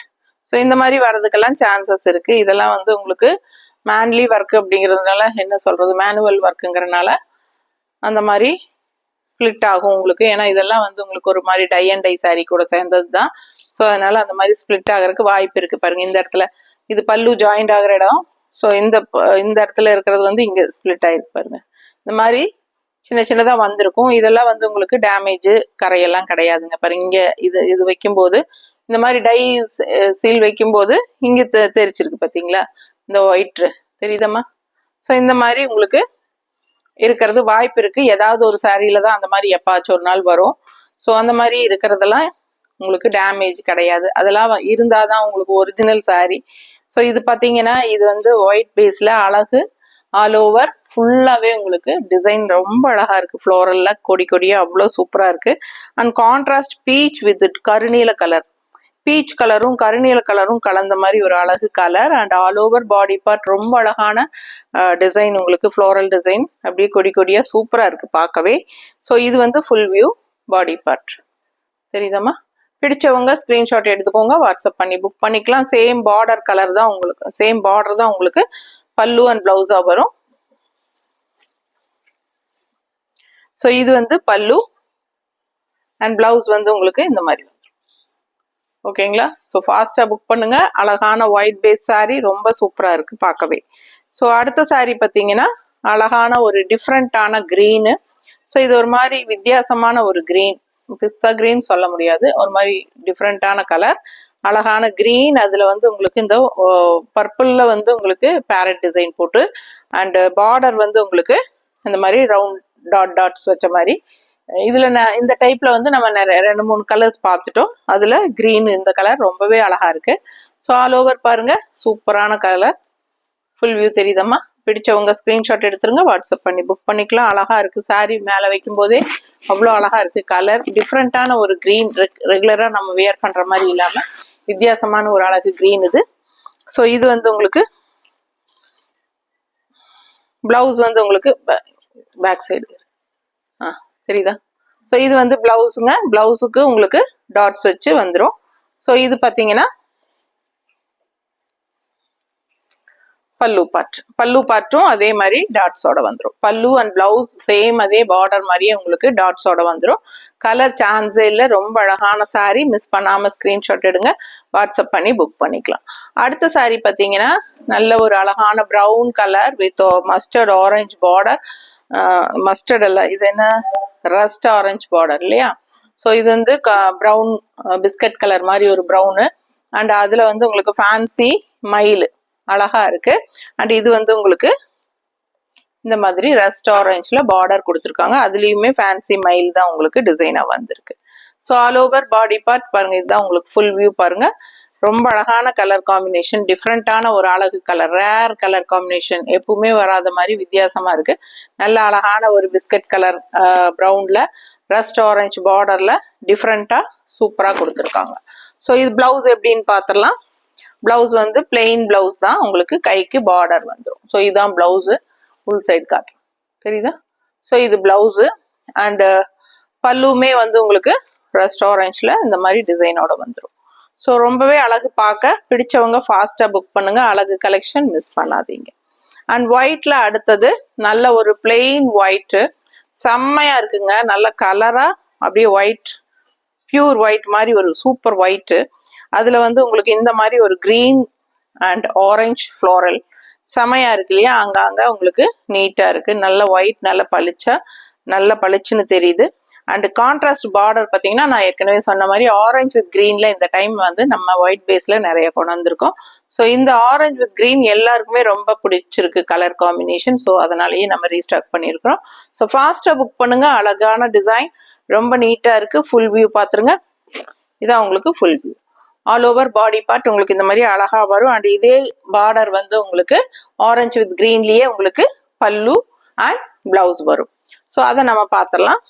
ஸோ இந்த மாதிரி வர்றதுக்கெல்லாம் சான்சஸ் இருக்கு. இதெல்லாம் வந்து உங்களுக்கு மேன்லி ஒர்க் அப்படிங்கிறதுனால, என்ன சொல்றது, மேனுவல் ஒர்க்குங்கிறதுனால அந்த மாதிரி ஸ்பிளிட் ஆகும் உங்களுக்கு. ஏன்னா இதெல்லாம் வந்து உங்களுக்கு ஒரு மாதிரி டை அண்ட் டை சாரி கூட சேர்ந்தது தான். ஸோ அதனால அந்த மாதிரி ஸ்பிளிட் ஆகிறதுக்கு வாய்ப்பு இருக்கு. பாருங்க, இந்த இடத்துல இது பல்லு ஜாயிண்ட் ஆகிற இடம். ஸோ இந்த இடத்துல இருக்கிறது வந்து இங்க ஸ்பிளிட் ஆயிருக்கு பாருங்க. இந்த மாதிரி சின்ன சின்னதா வந்திருக்கும். இதெல்லாம் வந்து உங்களுக்கு டேமேஜ் கரையெல்லாம் கிடையாதுங்க. பாருங்க, இங்க இது வைக்கும்போது இந்த மாதிரி டை சீல் வைக்கும்போது இங்க தெரிச்சிருக்கு பாத்தீங்களா, இந்த ஒயிட் தெரியுதம்மா. ஸோ இந்த மாதிரி உங்களுக்கு இருக்கிறது வாய்ப்பு இருக்கு. ஏதாவது ஒரு சாரியில தான் அந்த மாதிரி எப்பாச்சும் ஒரு நாள் வரும். ஸோ அந்த மாதிரி இருக்கிறதெல்லாம் உங்களுக்கு டேமேஜ் கிடையாது, அதெல்லாம் இருந்தாதான் உங்களுக்கு ஒரிஜினல் saree. ஸோ இது பார்த்தீங்கன்னா இது வந்து ஒயிட் பேஸ்ல அழகு ஆல் ஓவர் ஃபுல்லாவே உங்களுக்கு டிசைன் ரொம்ப அழகா இருக்கு, ஃப்ளோரல்ல கொடி கொடியா அவ்வளோ சூப்பரா இருக்கு. அண்ட் கான்ட்ராஸ்ட் பீச் வித் கருநீல கலர், பீச் கலரும் கருநீல கலரும் கலந்த மாதிரி ஒரு அழகு colour. And all over body part ரொம்ப அழகான டிசைன், உங்களுக்கு ஃப்ளோரல் டிசைன் அப்படியே கொடி கொடியா சூப்பரா இருக்கு பார்க்கவே. ஸோ இது வந்து ஃபுல் வியூ பாடி பார்ட் தெரியுதாம்மா? பிடிச்சவங்க ஸ்கிரீன்ஷாட் எடுத்துக்கோங்க, வாட்ஸ்அப் பண்ணி புக் பண்ணிக்கலாம். சேம் பார்டர் கலர் தான் உங்களுக்கு, சேம் பார்டர் தான் உங்களுக்கு பல்லு அண்ட் பிளவுஸா வரும். ஸோ இது வந்து பல்லு அண்ட் பிளவுஸ் வந்து உங்களுக்கு இந்த மாதிரி வந்துடும். ஓகேங்களா? ஸோ ஃபாஸ்டா புக் பண்ணுங்க. அழகான ஒயிட் பேஸ் saree ரொம்ப சூப்பரா இருக்கு பார்க்கவே. ஸோ அடுத்த saree பார்த்தீங்கன்னா அழகான ஒரு டிஃப்ரெண்டான கிரீனு. ஸோ இது ஒரு மாதிரி வித்தியாசமான ஒரு கிரீன், பிஸ்தா கிரீன் சொல்ல முடியாது, ஒரு மாதிரி டிஃப்ரெண்டான கலர், அழகான கிரீன். அதுல வந்து உங்களுக்கு இந்த பர்பிள்ல வந்து உங்களுக்கு பேரட் டிசைன் போட்டு அண்ட் பார்டர் வந்து உங்களுக்கு இந்த மாதிரி ரவுண்ட் டாட்ஸ் வச்ச மாதிரி. இதுல இந்த டைப்ல வந்து நம்ம நிறைய 2-3 கலர்ஸ் பார்த்துட்டோம். அதுல கிரீன் இந்த கலர் ரொம்பவே அழகா இருக்கு. ஸோ ஆல் ஓவர் பாருங்க சூப்பரான கலர், ஃபுல் வியூ தெரியுதம்மா? பிடிச்சவங்க ஸ்கிரீன்ஷாட் எடுத்துருங்க, வாட்ஸ்அப் பண்ணி புக் பண்ணிக்கலாம். அழகா இருக்கு saree, மேல வைக்கும் போதே அவ்வளோ அழகா இருக்கு கலர். டிஃப்ரெண்டான ஒரு கிரீன், ரெகுலரா நம்ம வியர் பண்ற மாதிரி இல்லாம வித்தியாசமான ஒரு அழகு கிரீன் இது. ஸோ இது வந்து உங்களுக்கு பிளவுஸ் வந்து உங்களுக்கு பேக் சைடு தெரியுதா? ஸோ இது வந்து பிளவுஸுங்க, பிளவுஸுக்கு உங்களுக்கு டாட்ஸ் வச்சு வந்துடும். ஸோ இது பார்த்தீங்கன்னா பல்லு பார்ட், பல்லு பார்ட்டும் அதே மாதிரி டாட்ஸோட வந்துடும். பல்லு அண்ட் பிளவுஸ் சேம் அதே பார்டர் மாதிரியே உங்களுக்கு டாட்ஸோட வந்துடும். கலர் சான்ஸே இல்லை, ரொம்ப அழகான saree, மிஸ் பண்ணாம ஸ்கிரீன்ஷாட் எடுங்க, வாட்ஸ்அப் பண்ணி புக் பண்ணிக்கலாம். அடுத்த saree பார்த்தீங்கன்னா நல்ல ஒரு அழகான brown colour with mustard orange border. Mustard அல்ல, இது என்ன ரஸ்ட் ஆரஞ்சு பார்டர் இல்லையா? ஸோ இது வந்து ப்ரௌன் பிஸ்கட் கலர் மாதிரி ஒரு ப்ரௌனு. அண்ட் அதுல வந்து உங்களுக்கு ஃபேன்சி மயில் அழகா இருக்கு. அண்ட் இது வந்து உங்களுக்கு இந்த மாதிரி ரஸ்ட் ஆரஞ்சுல பார்டர் கொடுத்துருக்காங்க, அதுலயுமே ஃபேன்சி மயில் தான் உங்களுக்கு டிசைனா வந்திருக்கு. So all over body part பாருங்க, இதுதான் உங்களுக்கு ஃபுல் வியூ பாருங்க. ரொம்ப அழகான கலர் காம்பினேஷன், டிஃப்ரெண்டான ஒரு அழகு கலர், ரேர் கலர் காம்பினேஷன், எப்பவுமே வராத மாதிரி வித்தியாசமா இருக்கு. நல்ல அழகான ஒரு பிஸ்கட் கலர் ப்ரௌன்ல ரஸ்ட் ஆரஞ்சு பார்டர்ல டிஃப்ரெண்டா சூப்பரா கொடுத்துருக்காங்க. ஸோ இது பிளவுஸ் எப்படின்னு பார்த்துடலாம். பிளவுஸ் வந்து பிளெயின் பிளவுஸ் தான், உங்களுக்கு கைக்கு பார்டர் வந்துடும். ஸோ இதுதான் பிளவுஸ், ஃபுல் சைடு காட்டுறோம் தெரியுதா? ஸோ இது பிளவுஸ் அண்ட் பல்லுமே வந்து உங்களுக்கு ரஸ்ட் ஆரஞ்சுல இந்த மாதிரி டிசைனோட வந்துடும். ஸோ ரொம்பவே அழகு பார்க்க, பிடிச்சவங்க ஃபாஸ்டா புக் பண்ணுங்க, அழகு கலெக்ஷன் மிஸ் பண்ணாதீங்க. அண்ட் ஒயிட்ல அடுத்தது நல்ல ஒரு பிளெயின் ஒயிட், செம்மையா இருக்குங்க, நல்ல கலரா அப்படியே ஒயிட், பியூர் ஒயிட் மாதிரி ஒரு சூப்பர் ஒயிட். அதுல வந்து உங்களுக்கு இந்த மாதிரி ஒரு கிரீன் அண்ட் ஆரஞ்சு ஃப்ளோரல் செமையா இருக்கு இல்லையா? அங்கங்க உங்களுக்கு நீட்டா இருக்கு, நல்ல ஒயிட், நல்ல பளிச்சா, நல்ல பளிச்சுன்னு தெரியுது. அண்ட் கான்ட்ராஸ்ட் பார்டர் பார்த்தீங்கன்னா நான் ஏற்கனவே சொன்ன மாதிரி ஆரஞ்சு வித் கிரீன்ல இந்த டைம் வந்து நம்ம ஒயிட் பேஸ்ல நிறைய கொண்டு வந்திருக்கோம். ஸோ இந்த ஆரஞ்சு வித் கிரீன் எல்லாருக்குமே ரொம்ப பிடிச்சிருக்கு கலர் காம்பினேஷன். ஸோ அதனாலேயே நம்ம ரீஸ்டாக் பண்ணியிருக்கிறோம். ஸோ ஃபாஸ்டா புக் பண்ணுங்க, அழகான டிசைன், ரொம்ப நீட்டா இருக்கு. ஃபுல் வியூ பார்த்துருங்க, இதான் உங்களுக்கு full view. All over body part உங்களுக்கு இந்த மாதிரி அழகா வரும். அண்ட் இதே பார்டர் வந்து உங்களுக்கு ஆரஞ்சு வித் கிரீன்லயே உங்களுக்கு பல்லு அண்ட் பிளவுஸ் வரும். ஸோ அதை நம்ம பார்த்துடலாம்.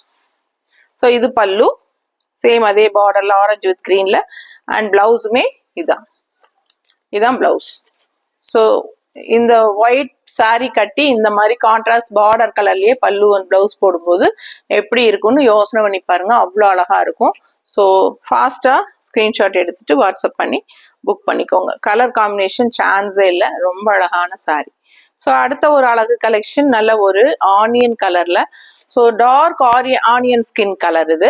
ஸோ இது பல்லு, சேம் அதே பார்டர்ல ஆரஞ்சு வித் கிரீன்ல, அண்ட் பிளவுஸுமே இதான் பிளவுஸ். ஸோ இந்த ஒயிட் saree கட்டி இந்த மாதிரி கான்ட்ராஸ்ட் பார்டர் கலர்லயே பல்லு அண்ட் பிளவுஸ் போடும்போது எப்படி இருக்கும்னு யோசனை பண்ணி பாருங்க, அவ்வளோ அழகா இருக்கும். ஸோ ஃபாஸ்டா ஸ்கிரீன்ஷாட் எடுத்துட்டு வாட்ஸ்அப் பண்ணி புக் பண்ணிக்கோங்க. கலர் காம்பினேஷன் சான்ஸே இல்லை, ரொம்ப அழகான saree. ஸோ அடுத்த ஒரு அழகு கலெக்ஷன் நல்ல ஒரு ஆனியன் கலர்ல, so dark onion skin colour, இது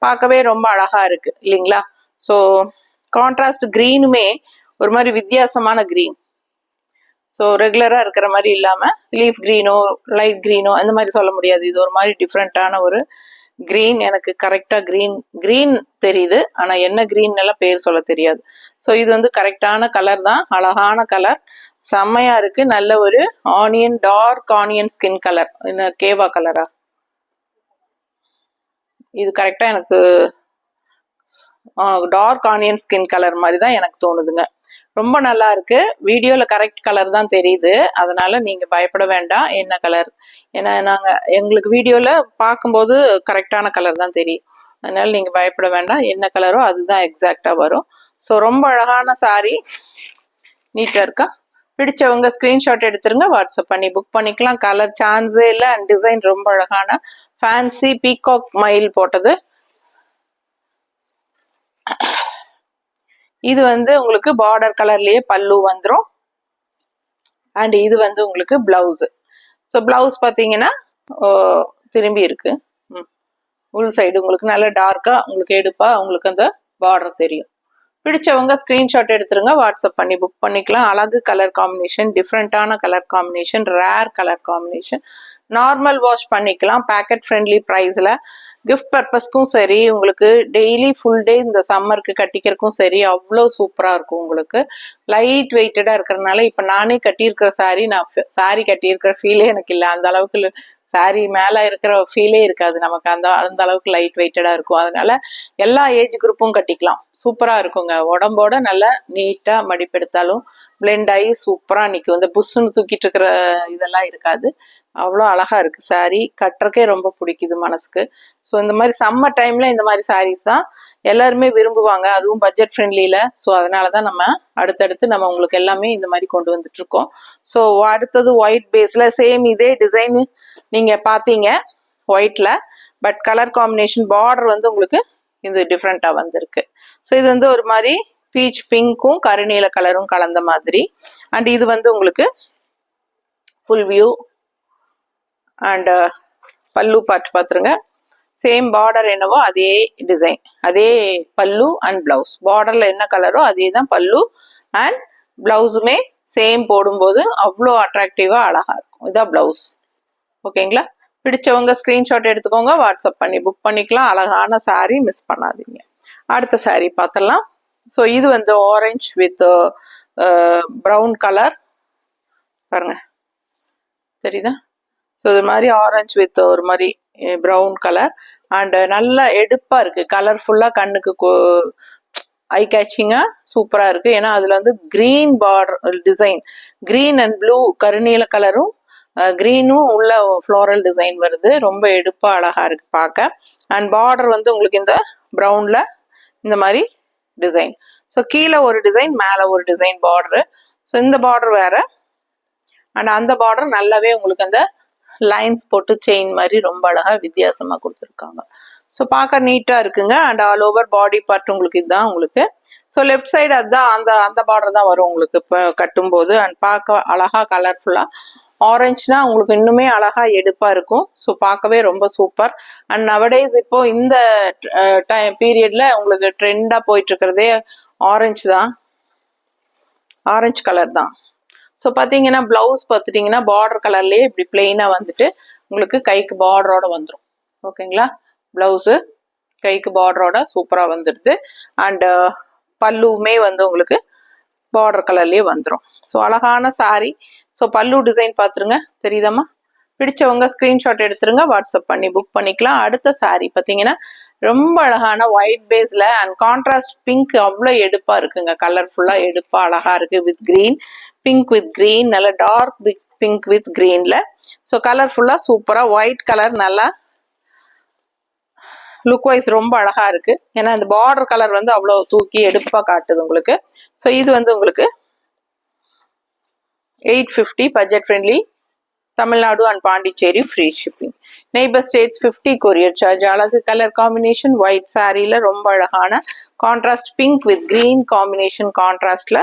பார்க்கவே ரொம்ப அழகா இருக்கு இல்லைங்களா? ஸோ கான்ட்ராஸ்ட் கிரீனுமே ஒரு மாதிரி வித்தியாசமான கிரீன், ஸோ ரெகுலரா இருக்கிற மாதிரி இல்லாம லீஃப் கிரீனோ லைட் கிரீனோ அந்த மாதிரி சொல்ல முடியாது, இது ஒரு மாதிரி டிஃப்ரெண்டான ஒரு கிரீன். எனக்கு கரெக்டா கிரீன் தெரியுது, ஆனா என்ன கிரீன் எல்லாம் பேர் சொல்ல தெரியாது. ஸோ இது வந்து கரெக்டான கலர் தான், அழகான கலர், செம்மையா இருக்கு. நல்ல ஒரு onion, dark onion skin colour, கேவா கலரா இது கரெக்டாக எனக்கு டார்க் ஆனியன் ஸ்கின் கலர் மாதிரி தான் எனக்கு தோணுதுங்க. ரொம்ப நல்லா இருக்கு. வீடியோவில் கரெக்ட் கலர் தான் தெரியுது, அதனால நீங்கள் பயப்பட வேண்டாம் என்ன கலர். ஏன்னா எங்களுக்கு வீடியோவில் பார்க்கும்போது கரெக்டான கலர் தான் தெரியும், அதனால நீங்கள் பயப்பட வேண்டாம். என்ன கலரோ அதுதான் எக்ஸாக்டாக வரும். ஸோ ரொம்ப அழகான சாரி, நீட்டாக இருக்கா. பிடிச்சவங்க ஸ்க்ரீன்ஷாட் எடுத்துருங்க, வாட்ஸ்அப் பண்ணி புக் பண்ணிக்கலாம். கலர் சான்ஸே இல்லை. அண்ட் டிசைன் ரொம்ப அழகான ஃபேன்சி பீகாக் மயில் போட்டது. இது வந்து உங்களுக்கு பார்டர் கலர்லயே பல்லு வந்துடும். அண்ட் இது வந்து உங்களுக்கு பிளவுஸ். ஸோ பிளவுஸ் பார்த்தீங்கன்னா திரும்பி இருக்கு. உள் சைடு உங்களுக்கு நல்ல டார்க்கா உங்களுக்கு எடுப்பா உங்களுக்கு அந்த பார்டர் தெரியும். பிடிச்சவங்க ஸ்கிரீன்ஷாட் எடுத்துருங்க, வாட்ஸ்அப் பண்ணி புக் பண்ணிக்கலாம். அழகு கலர் காம்பினேஷன், டிஃப்ரெண்டான colour combination, rare colour combination. Normal wash பண்ணிக்கலாம், பேக்கெட் ஃப்ரெண்ட்லி ப்ரைஸில். கிஃப்ட் பர்பஸ்க்கும் சரி, உங்களுக்கு டெய்லி ஃபுல் டே இந்த சம்மருக்கு கட்டிக்கிறதுக்கும் சரி, அவ்வளோ சூப்பராக இருக்கும். உங்களுக்கு லைட் வெயிட்டடாக இருக்கிறதுனால, இப்போ நானே கட்டியிருக்கிற சாரீ, நான் சாரீ கட்டியிருக்கிற ஃபீலே எனக்கு இல்லை. அந்த அளவுக்கு சாரீ மேலே இருக்கிற ஃபீலே இருக்காது நமக்கு, அந்த அளவுக்கு லைட் வெயிட்டடாக இருக்கும். அதனால எல்லா ஏஜ் குரூப்பும் கட்டிக்கலாம், சூப்பராக இருக்குங்க. உடம்போட நல்லா நீட்டாக மடிப்பெடுத்தாலும் பிளெண்ட் ஆகி சூப்பராக நிற்கும். இந்த புஷ்ஷுன்னு தூக்கிட்டு இருக்கிற இதெல்லாம் இருக்காது. அவ்வளோ அழகா இருக்கு சாரீ, கட்டுறக்கே ரொம்ப பிடிக்குது மனசுக்கு. ஸோ இந்த மாதிரி சம்மர் டைம்ல இந்த மாதிரி சாரீஸ் தான் எல்லாருமே விரும்புவாங்க, அதுவும் பட்ஜெட் ஃப்ரெண்ட்லியில. ஸோ அதனால தான் நம்ம அடுத்தடுத்து நம்ம உங்களுக்கு எல்லாமே இந்த மாதிரி கொண்டு வந்துட்டு இருக்கோம். ஸோ அடுத்தது ஒயிட் பேஸ்ல சேம் இதே டிசைன் நீங்க பார்த்தீங்க ஒயிட்ல, பட் கலர் காம்பினேஷன் பார்டர் வந்து உங்களுக்கு இது டிஃப்ரெண்டா வந்திருக்கு. ஸோ இது வந்து ஒரு மாதிரி பீச் பிங்க்கும் கருநீல கலரும் கலந்த மாதிரி. அண்ட் இது வந்து உங்களுக்கு ஃபுல் வியூ. அண்ட் பல்லு பார்ட் பார்த்துருங்க, சேம் பார்டர் என்னவோ அதே டிசைன், அதே பல்லு அண்ட் பிளவுஸ். பார்டர்ல என்ன கலரோ அதே தான் பல்லு அண்ட் பிளவுஸுமே சேம் போடும்போது அவ்வளோ அட்ராக்டிவா அழகா இருக்கும். இதான் பிளவுஸ். ஓகேங்களா? பிடிச்சவங்க ஸ்கிரீன்ஷாட் எடுத்துக்கோங்க, வாட்ஸ்அப் பண்ணி புக் பண்ணிக்கலாம். அழகான சாரீ, மிஸ் பண்ணாதீங்க. அடுத்த சாரீ பார்த்துடலாம். ஸோ இது வந்து ஆரஞ்சு வித் ப்ரௌன் கலர் பாருங்க, தெரியுதா? ஸோ இது மாதிரி ஆரஞ்சு வித் ஒரு மாதிரி ப்ரௌன் கலர். அண்ட் நல்லா எடுப்பா இருக்கு, கலர்ஃபுல்லா, கண்ணுக்கு ஐ கேச்சிங்கா சூப்பரா இருக்கு. ஏன்னா அதுல வந்து green border design, green and blue கருநீல கலரும் கிரீனும் உள்ள ஃப்ளோரல் டிசைன் வருது. ரொம்ப எடுப்பா அழகா இருக்கு பார்க்க. அண்ட் பார்டர் வந்து உங்களுக்கு இந்த ப்ரௌன்ல இந்த மாதிரி டிசைன். ஸோ கீழே ஒரு டிசைன், மேலே ஒரு டிசைன் பார்டரு. ஸோ இந்த பார்டர் வேற, அண்ட் அந்த பார்டர் நல்லாவே உங்களுக்கு அந்த லைன்ஸ் போட்டு செயின் மாதிரி ரொம்ப அழகா வித்தியாசமா கொடுத்துருக்காங்க. ஸோ பார்க்க நீட்டா இருக்குங்க. And all over body part உங்களுக்கு இதுதான் உங்களுக்கு. ஸோ லெஃப்ட் சைடு அதுதான் அந்த பார்டர் தான் வரும் உங்களுக்கு இப்போ கட்டும்போது. அண்ட் பார்க்க அழகா கலர்ஃபுல்லா ஆரஞ்சுனா உங்களுக்கு இன்னுமே அழகா எடுப்பா இருக்கும். ஸோ பார்க்கவே ரொம்ப சூப்பர். அண்ட் நவடேஸ் இப்போ இந்த டைம் பீரியட்ல உங்களுக்கு ட்ரெண்டா போயிட்டு இருக்கிறதே ஆரஞ்சு தான், ஆரஞ்சு கலர் தான். ஸோ பார்த்தீங்கன்னா பிளவுஸ் பார்த்துட்டிங்கன்னா பார்டர் கலர்லேயே இப்படி பிளெயினாக வந்துட்டு உங்களுக்கு கைக்கு பார்டரோட வந்துடும். ஓகேங்களா? பிளவுஸு கைக்கு பார்டரோட சூப்பராக வந்துடுது. அண்டு பல்லுமே வந்து உங்களுக்கு பார்டர் கலர்லேயே வந்துடும். ஸோ அழகான சாரீ. ஸோ பல்லு டிசைன் பார்த்துருங்க, தெரியுதாம்மா? பிடிச்சவங்க ஸ்க்ரீன்ஷாட் எடுத்துருங்க, வாட்ஸ்அப் பண்ணி புக் பண்ணிக்கலாம். அடுத்த சாரீ பார்த்தீங்கன்னா ரொம்ப அழகான ஒயிட் பேஸ்ல அண்ட் கான்ட்ராஸ்ட் பிங்க், அவ்வளோ எடுப்பா இருக்குங்க. கலர்ஃபுல்லா எடுப்பா அழகா இருக்கு. With green, pink with green, நல்ல டார்க் பிங்க் வித் கிரீன்ல. ஸோ கலர்ஃபுல்லா சூப்பரா ஒயிட் கலர் நல்லா லுக் வைஸ் ரொம்ப அழகா இருக்கு. ஏன்னா இந்த பார்டர் கலர் வந்து அவ்வளோ தூக்கி எடுப்பா காட்டுது உங்களுக்கு. ஸோ இது வந்து உங்களுக்கு 850 budget friendly, Tamil Nadu and Pondicherry free shipping. Neighbour states 50 courier charge. அழகு கலர் காம்பினேஷன் ஒயிட் சாரீல ரொம்ப அழகான contrast pink with green combination கான்ட்ராஸ்ட்ல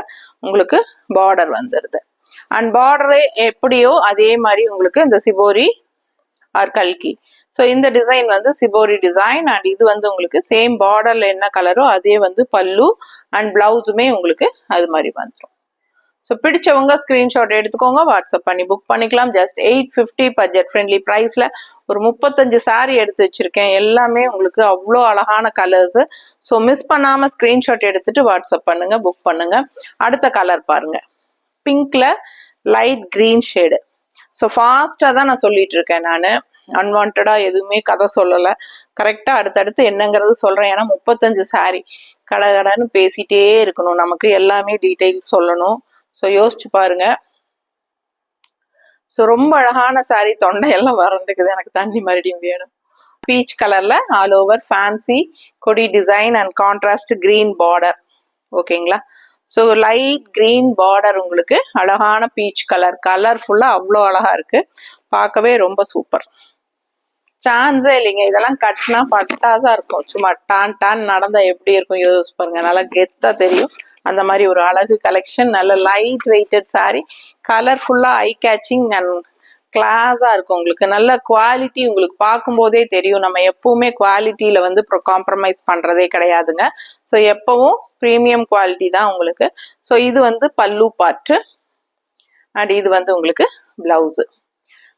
உங்களுக்கு பார்டர் வந்துடுது. அண்ட் பார்டரே எப்படியோ அதே மாதிரி உங்களுக்கு இந்த சிபோரி ஆர் கல்கி. ஸோ இந்த டிசைன் வந்து சிபோரி டிசைன். அண்ட் இது வந்து உங்களுக்கு சேம் பார்டர்ல என்ன கலரோ அதே வந்து பல்லு அண்ட் பிளவுஸுமே உங்களுக்கு அது மாதிரி வந்துடும். ஸோ பிடிச்சவங்க ஸ்கிரீன்ஷாட் எடுத்துக்கோங்க, வாட்ஸ்அப் பண்ணி புக் பண்ணிக்கலாம். ஜஸ்ட் 850 பட்ஜெட் ஃப்ரெண்ட்லி ப்ரைஸில் ஒரு 35 சாரீ எடுத்து வச்சிருக்கேன். எல்லாமே உங்களுக்கு அவ்வளோ அழகான கலர்ஸ். ஸோ மிஸ் பண்ணாமல் ஸ்கிரீன்ஷாட் எடுத்துட்டு வாட்ஸ்அப் பண்ணுங்க, புக் பண்ணுங்க. அடுத்த கலர் பாருங்க, பிங்க்ல லைட் கிரீன் ஷேடு. ஸோ ஃபாஸ்ட்டாக தான் நான் சொல்லிட்டு இருக்கேன் நான். அன்வான்டா எதுவுமே கதை சொல்லலை, கரெக்டாக அடுத்தடுத்து என்னங்கிறது சொல்கிறேன். ஏன்னா 35 சாரி கடகடன்னு பேசிட்டே இருக்கணும், நமக்கு எல்லாமே டீட்டெயில்ஸ் சொல்லணும். ஸோ யோசிச்சு பாருங்க. ஸோ ரொம்ப அழகான சாரி, தொண்டையெல்லாம் வறண்டுக்குது, எனக்கு தண்ணி மறுபடியும் வேணும். பீச் கலர்ல ஆல் ஓவர் ஃபேன்சி கொடி design and contrast green border. ஓகேங்களா? ஸோ லைட் கிரீன் பார்டர், உங்களுக்கு அழகான பீச் கலர்ஃபுல்லா அவ்வளோ அழகா இருக்கு, பார்க்கவே ரொம்ப சூப்பர். சான்ஸே இல்லைங்க, இதெல்லாம் கட்டினா பட்டாதான் இருக்கும். சும்மா டான் நடந்தா எப்படி இருக்கும் யோசிச்சு பாருங்க, நல்லா கெத்தா தெரியும். அந்த மாதிரி ஒரு அழகு கலெக்ஷன், நல்ல லைட் வெயிட்டட் சாரி, கலர்ஃபுல்லா ஐ கேச்சிங் அண்ட் கிளாஸா இருக்கும். உங்களுக்கு நல்ல குவாலிட்டி உங்களுக்கு பார்க்கும் போதே தெரியும். நம்ம எப்பவுமே குவாலிட்டியில வந்து காம்ப்ரமைஸ் பண்றதே கிடையாதுங்க. ஸோ எப்பவும் ப்ரீமியம் குவாலிட்டி தான் உங்களுக்கு. ஸோ இது வந்து பல்லு பார்ட் அண்ட் இது வந்து உங்களுக்கு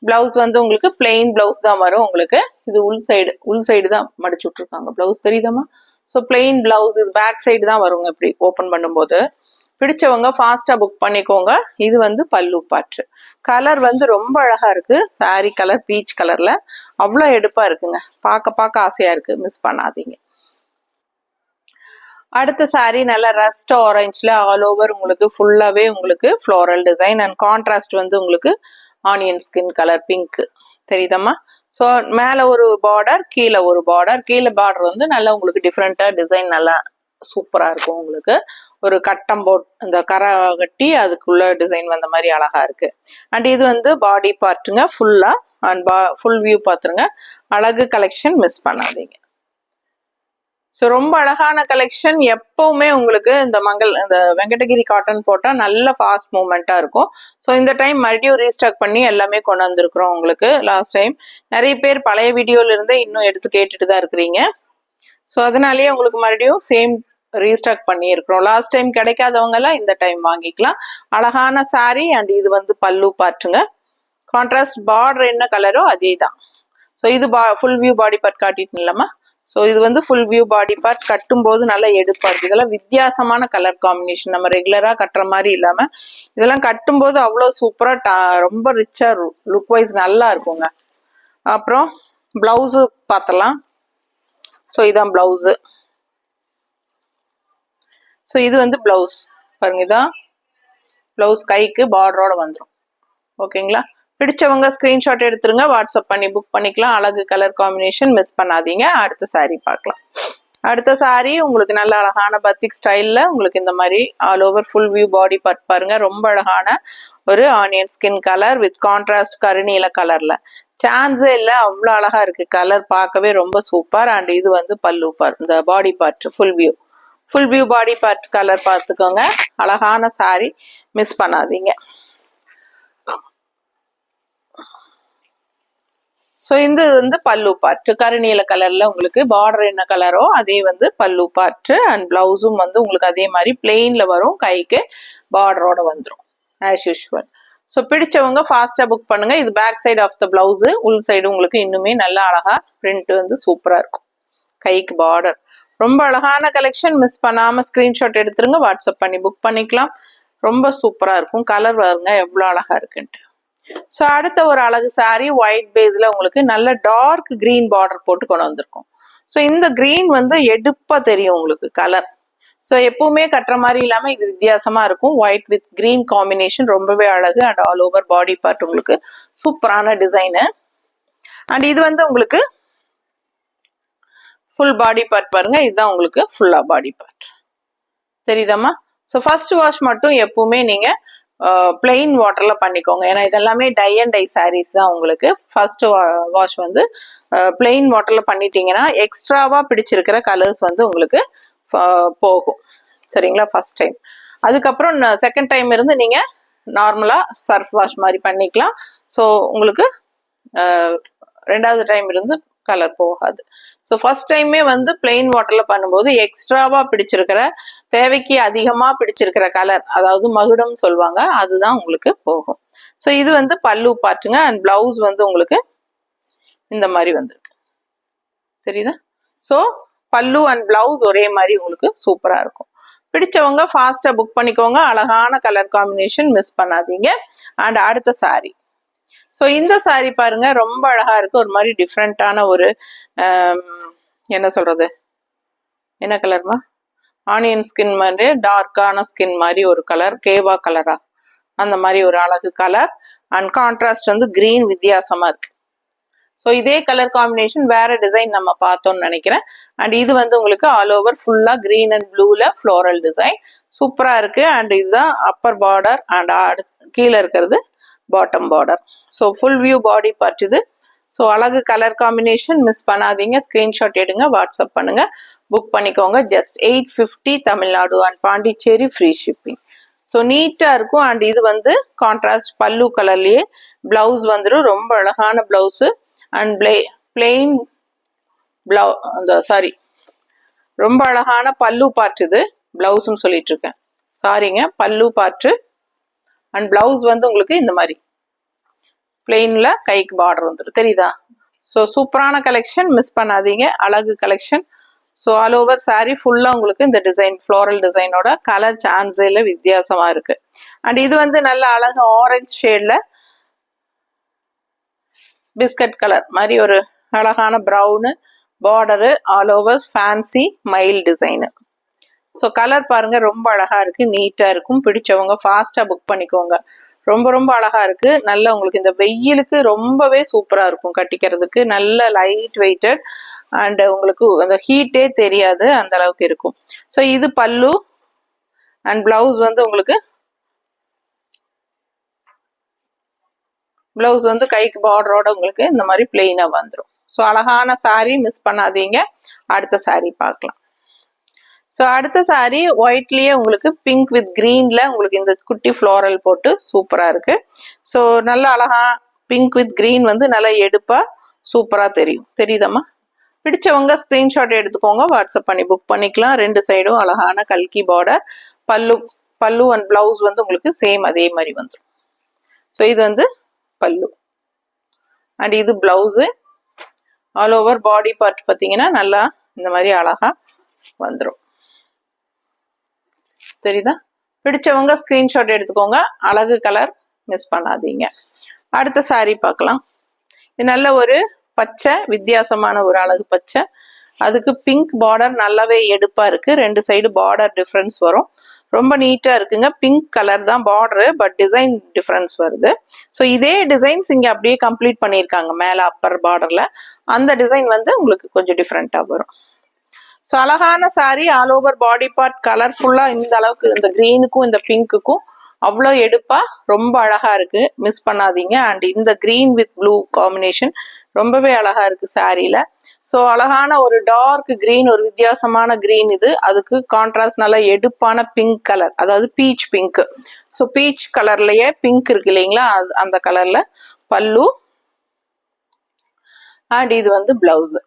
பிளவுஸ் வந்து உங்களுக்கு பிளெயின் பிளவுஸ் தான் வரும் உங்களுக்கு. இது உள் சைடு தான் மடிச்சு விட்டுருக்காங்க, பிளவுஸ் தெரியுதாமா? ஸோ பிளெயின் பிளவுஸ், இது பேக் சைடு தான் வருங்க. இப்படி ஓப்பன் பண்ணும்போது பிடிச்சவங்க ஃபாஸ்டா புக் பண்ணிக்கோங்க. இது வந்து பல்லு பார்ட். கலர் வந்து ரொம்ப அழகா இருக்கு, சாரி கலர் பீச் கலர்ல அவ்வளோ எடுப்பா இருக்குங்க, பார்க்க ஆசையா இருக்கு, மிஸ் பண்ணாதீங்க. அடுத்த சாரி நல்ல ரஸ்ட் ஆரஞ்சுல ஆல் ஓவர் உங்களுக்கு ஃபுல்லாவே உங்களுக்கு ஃப்ளோரல் டிசைன் அண்ட் கான்ட்ராஸ்ட் வந்து உங்களுக்கு ஆனியன் ஸ்கின் கலர் பிங்க் தெரியுதம்மா? ஸோ மேல ஒரு பார்டர், கீழே ஒரு பார்டர். கீழே பார்டர் வந்து நல்லா உங்களுக்கு டிஃப்ரெண்டா டிசைன் நல்லா சூப்பரா இருக்கும். உங்களுக்கு ஒரு கட்டம் போட் இந்த கரை கட்டி அதுக்குள்ள டிசைன் வந்த மாதிரி அழகா இருக்கு. அண்ட் இது வந்து பாடி பார்ட்டுங்க ஃபுல்லா, அண்ட் ஃபுல் வியூ பார்த்துருங்க. அழகு கலெக்ஷன், மிஸ் பண்ணாதீங்க. ஸோ ரொம்ப அழகான கலெக்ஷன். எப்பவுமே உங்களுக்கு இந்த வெங்கடகிரி காட்டன் போட்டா நல்ல ஃபாஸ்ட் மூவ்மெண்டா இருக்கும். ஸோ இந்த டைம் மறுபடியும் ரீஸ்டாக் பண்ணி எல்லாமே கொண்டு வந்திருக்கிறோம் உங்களுக்கு. லாஸ்ட் டைம் நிறைய பேர் பழைய வீடியோல இருந்தே இன்னும் எடுத்து கேட்டுட்டு தான் இருக்கிறீங்க. ஸோ அதனாலேயே உங்களுக்கு மறுபடியும் சேம் ரீஸ்டாக் பண்ணி இருக்கிறோம். லாஸ்ட் டைம் கிடைக்காதவங்க எல்லாம் இந்த டைம் வாங்கிக்கலாம். அழகான சாரி அண்ட் இது வந்து பல்லு பார்ட்டுங்க. கான்ட்ராஸ்ட் பார்டர் என்ன கலரோ அதே தான். ஸோ இது ஃபுல் வியூ பாடி பார்ட் காட்டிட்டு இல்லாமா? ஸோ இது வந்து ஃபுல் வியூ பாடி பார்ட், கட்டும் போது நல்லா எடுப்பா இருக்கு. இதெல்லாம் வித்தியாசமான கலர் காம்பினேஷன், நம்ம ரெகுலரா கட்டுற மாதிரி இல்லாம இதெல்லாம் கட்டும் போது அவ்வளோ சூப்பரா ரொம்ப ரிச்சா லுக் வைஸ் நல்லா இருக்குங்க. அப்புறம் பிளவுஸு பார்த்தலாம். ஸோ இதான் பிளவுஸு. ஸோ இது வந்து பிளவுஸ் பாருங்க, இதான் பிளவுஸ், கைக்கு பார்டரோட வந்துடும். ஓகேங்களா? பிடிச்சவங்க ஸ்கிரீன்ஷாட் எடுத்துருங்க, வாட்ஸ்அப் பண்ணி புக் பண்ணிக்கலாம். அழகு கலர் காம்பினேஷன், மிஸ் பண்ணாதீங்க. அடுத்த சாரி பார்க்கலாம். அடுத்த சாரி உங்களுக்கு நல்ல அழகான பத்திக் ஸ்டைல்ல உங்களுக்கு இந்த மாதிரி all over full view body part பாருங்க. ரொம்ப அழகான ஒரு onion skin colour with contrast கருநீல கலர்ல, சான்ஸே இல்லை, அவ்வளோ அழகா இருக்கு கலர், பார்க்கவே ரொம்ப சூப்பர். அண்ட் இது வந்து பல்லு பார்ட், இந்த பாடி part full view body part colour பார்த்துக்கோங்க. அழகான சாரி, மிஸ் பண்ணாதீங்க. ஸோ இந்த வந்து பல்லு பார்ட், கருநீல கலர்ல உங்களுக்கு பார்டர் என்ன கலரோ அதே வந்து பல்லு பார்ட். அண்ட் பிளவுஸும் வந்து உங்களுக்கு அதே மாதிரி பிளெயின்ல வரும், கைக்கு பார்டரோட வந்துடும் ஆஸ் யூஷுவல். ஸோ பிடிச்சவங்க ஃபாஸ்டா புக் பண்ணுங்க. இது back side of the blouse, உள் சைடு உங்களுக்கு இன்னுமே நல்லா அழகா பிரிண்ட் வந்து சூப்பரா இருக்கும். கைக்கு பார்டர் ரொம்ப அழகான கலெக்ஷன், மிஸ் பண்ணாம ஸ்கிரீன்ஷாட் எடுத்துருங்க, வாட்ஸ்அப் பண்ணி புக் பண்ணிக்கலாம். ரொம்ப சூப்பரா இருக்கும். கலர் பாருங்க எவ்வளவு அழகா இருக்குன்ட்டு. ஸோ அடுத்த ஒரு அழகு சாரி ஒயிட் பேஸ்ல உங்களுக்கு நல்ல டார்க் கிரீன் பார்டர் போட்டு கொண்டு வந்திருக்கும். ஸோ இந்த கிரீன் வந்து எடுப்பா தெரியும் உங்களுக்கு கலர். ஸோ எப்பவுமே கட்டுற மாதிரி இல்லாம இது வித்தியாசமா இருக்கும். ஒயிட் வித் கிரீன் காம்பினேஷன் ரொம்பவே அழகு. And all over body part உங்களுக்கு சூப்பரான டிசைனு. அண்ட் இது வந்து உங்களுக்கு ஃபுல் பாடி பார்ட் பாருங்க, இதுதான் உங்களுக்கு ஃபுல்லா பாடி பார்ட் தெரியுதாமா? ஸோ ஃபர்ஸ்ட் வாஷ் மட்டும் எப்பவுமே நீங்க பிளெயின் வாட்டர்ல பண்ணிக்கோங்க. ஏன்னா இதெல்லாமே டை அண்ட் டை சாரீஸ் தான். உங்களுக்கு ஃபர்ஸ்ட் வாஷ் வந்து பிளெயின் வாட்டர்ல பண்ணிட்டீங்கன்னா எக்ஸ்ட்ராவா பிடிச்சிருக்கிற கலர்ஸ் வந்து உங்களுக்கு போகும். சரிங்களா? First time. அதுக்கப்புறம் செகண்ட் டைம் இருந்து நீங்க நார்மலா சர்ஃப் வாஷ் மாதிரி பண்ணிக்கலாம். ஸோ உங்களுக்கு ரெண்டாவது டைம் இருந்து கலர் போகாது. ஸோ ஃபர்ஸ்ட் டைமே வந்து பிளெயின் வாட்டர்ல பண்ணும்போது எக்ஸ்ட்ராவா பிடிச்சிருக்கிற, தேவைக்கு அதிகமா பிடிச்சிருக்கிற கலர், அதாவது மகுடம் சொல்லுவாங்க, அதுதான் உங்களுக்கு போகும். ஸோ இது வந்து பல்லு பார்ட்டுங்க. அண்ட் பிளவுஸ் வந்து உங்களுக்கு இந்த மாதிரி வந்திருக்கு தெரியுதா? ஸோ பல்லு அண்ட் பிளவுஸ் ஒரே மாதிரி உங்களுக்கு சூப்பரா இருக்கும். பிடிச்சவங்க ஃபாஸ்டா புக் பண்ணிக்கோங்க. அழகான கலர் காம்பினேஷன், மிஸ் பண்ணாதீங்க. அண்ட் அடுத்த சாரி. ஸோ இந்த சாரி பாருங்க ரொம்ப அழகா இருக்கு. ஒரு மாதிரி டிஃப்ரெண்டான ஒரு என்ன சொல்றது, என்ன கலர்மா, ஆனியன் ஸ்கின் மாதிரி டார்க்கான ஸ்கின் மாதிரி ஒரு கலர், கேவா கலரா அந்த மாதிரி ஒரு அழகு கலர். அண்ட் கான்ட்ராஸ்ட் வந்து கிரீன் வித்தியாசமா இருக்கு. ஸோ இதே கலர் காம்பினேஷன் வேற டிசைன் நம்ம பார்த்தோம்னு நினைக்கிறேன். அண்ட் இது வந்து உங்களுக்கு ஆல் ஓவர் ஃபுல்லா கிரீன் அண்ட் ப்ளூல ஃப்ளோரல் டிசைன் சூப்பரா இருக்கு. அண்ட் இதுதான் அப்பர் பார்டர் அண்ட் கீழே இருக்கிறது bottom border. So full view body part இது. ஸோ அழகு கலர் காம்பினேஷன் மிஸ் பண்ணாதீங்க. ஸ்கிரீன்ஷாட் எடுங்க, வாட்ஸ்அப் பண்ணுங்க, புக் பண்ணிக்கோங்க. Just 850 Tamil Nadu and Pondicherry free shipping. So நீட்டா இருக்கும். அண்ட் இது வந்து கான்ட்ராஸ்ட் பல்லு கலர்லயே பிளவுஸ் வந்துடும். ரொம்ப அழகான பிளவுஸ் அண்ட் பிளெயின் சாரி, ரொம்ப அழகான பல்லு பார்ட் இது. பிளவுஸ்ன்னு சொல்லிட்டு இருக்கேன், சாரிங்க, பல்லு பார்ட். அண்ட் பிளவுஸ் வந்து உங்களுக்கு இந்த மாதிரி பிளெயின்ல கைக்கு பார்டர் வந்துடும், தெரியுதா? ஸோ சூப்பரான கலெக்ஷன், மிஸ் பண்ணாதீங்க. அழகு collection. So all over sorry ஃபுல்லா உங்களுக்கு இந்த டிசைன் ஃப்ளோரல் டிசைனோட கலர் சான்ஸேல வித்தியாசமா இருக்கு. அண்ட் இது வந்து நல்ல அழகு ஆரஞ்சு ஷேட்ல பிஸ்கட் கலர் மாதிரி ஒரு அழகான brown border, all over fancy மயில் டிசைனு. ஸோ கலர் பாருங்க ரொம்ப அழகா இருக்கு, நீட்டா இருக்கும். பிடிச்சவங்க ஃபாஸ்டா புக் பண்ணிக்கோங்க. ரொம்ப ரொம்ப அழகா இருக்கு. நல்ல உங்களுக்கு இந்த வெயிலுக்கு ரொம்பவே சூப்பரா இருக்கும் கட்டிக்கிறதுக்கு. நல்ல லைட் வெயிட்டட் அண்ட் உங்களுக்கு அந்த ஹீட்டே தெரியாது, அந்த அளவுக்கு இருக்கும். ஸோ இது பல்லு அண்ட் பிளவுஸ் வந்து உங்களுக்கு பிளவுஸ் வந்து கைக்கு பார்டரோட உங்களுக்கு இந்த மாதிரி பிளெயினா வந்துடும். ஸோ அழகான சாரி, மிஸ் பண்ணாதீங்க. அடுத்த சாரி பார்க்கலாம். ஸோ அடுத்த சாரி ஒயிட்லயே உங்களுக்கு பிங்க் வித் கிரீன்ல உங்களுக்கு இந்த குட்டி ஃப்ளோரல் போட்டு சூப்பரா இருக்கு. ஸோ நல்ல அழகா பிங்க் வித் கிரீன் வந்து நல்லா எடுப்பா சூப்பரா தெரியும், தெரியுதம்மா? பிடிச்சவங்க ஸ்கிரீன்ஷாட் எடுத்துக்கோங்க, வாட்ஸ்அப் பண்ணி புக் பண்ணிக்கலாம். ரெண்டு சைடும் அழகான கல்கி பார்டர். பல்லு அண்ட் பிளவுஸ் வந்து உங்களுக்கு சேம் அதே மாதிரி வந்துடும். ஸோ இது வந்து பல்லு அண்ட் இது blouse. All over body part பார்த்தீங்கன்னா நல்லா இந்த மாதிரி அழகா வந்துடும், தெரியுதா? பிடிச்சவங்க ஸ்கிரீன்ஷாட் எடுத்துக்கோங்க. அழகு கலர், மிஸ் பண்ணாதீங்க. அடுத்த சாரி பார்க்கலாம். இது நல்ல ஒரு பச்சை, வித்தியாசமான ஒரு அழகு பச்சை. அதுக்கு பிங்க் பார்டர் நல்லாவே எடுப்பா இருக்கு. ரெண்டு சைடு பார்டர் டிஃபரன்ஸ் வரும். ரொம்ப நீட்டா இருக்குங்க. பிங்க் கலர் தான் பார்டரு, பட் டிசைன் டிஃபரன்ஸ் வருது. ஸோ இதே டிசைன்ஸ் இங்க அப்படியே கம்ப்ளீட் பண்ணியிருக்காங்க மேல அப்பர் பார்டர்ல. அந்த டிசைன் வந்து உங்களுக்கு கொஞ்சம் டிஃப்ரெண்டா வரும். ஸோ அழகான sorry, all over body part கலர்ஃபுல்லா இந்த அளவுக்கு இந்த கிரீனுக்கும் இந்த பிங்க்குக்கும் அவ்வளோ எடுப்பா ரொம்ப அழகா இருக்கு, மிஸ் பண்ணாதீங்க. அண்ட் இந்த கிரீன் வித் ப்ளூ காம்பினேஷன் ரொம்பவே அழகா இருக்கு சாரியில. ஸோ அழகான ஒரு டார்க் கிரீன், ஒரு வித்தியாசமான கிரீன் இது. அதுக்கு கான்ட்ராஸ்ட் நல்லா எடுப்பான பிங்க் கலர், அதாவது பீச் பிங்க். ஸோ பீச் கலர்லயே பிங்க் இருக்கு இல்லைங்களா, அந்த கலர்ல பல்லு அண்ட் இது வந்து பிளவுஸ்.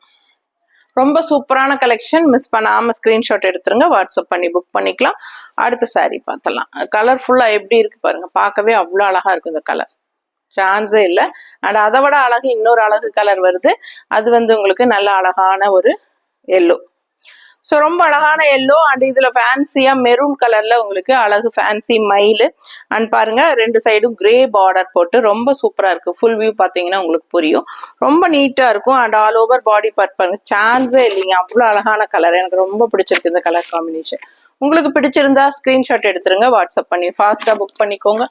ரொம்ப சூப்பரான கலெக்ஷன், மிஸ் பண்ணாம ஸ்கிரீன்ஷாட் எடுத்துருங்க, வாட்ஸ்அப் பண்ணி புக் பண்ணிக்கலாம். அடுத்த சாரி பார்த்தலாம். கலர்ஃபுல்லா எப்படி இருக்கு பாருங்க, பார்க்கவே அவ்வளோ அழகா இருக்கு இந்த கலர், சான்ஸே இல்லை. அண்ட் அதை விட அழகு இன்னொரு அழகு கலர் வருது. அது வந்து உங்களுக்கு நல்ல அழகான ஒரு எல்லோ. ஸோ ரொம்ப அழகான எல்லோ அண்ட் இதுல ஃபேன்சியா மெரூன் கலர்ல உங்களுக்கு அழகு ஃபேன்சி மயில். அண்ட் பாருங்க ரெண்டு சைடும் கிரே பார்டர் போட்டு ரொம்ப சூப்பரா இருக்கு. ஃபுல் வியூ பாத்தீங்கன்னா உங்களுக்கு புரியும், ரொம்ப நீட்டா இருக்கும். And all over body part பாருங்க, சான்ஸே இல்லைங்க, அவ்வளோ அழகான கலர். எனக்கு ரொம்ப பிடிச்சிருக்கு இந்த கலர் காம்பினேஷன். உங்களுக்கு பிடிச்சிருந்தா ஸ்கிரீன்ஷாட் எடுத்துருங்க, வாட்ஸ்அப் பண்ணி ஃபாஸ்டா புக் பண்ணிக்கோங்க.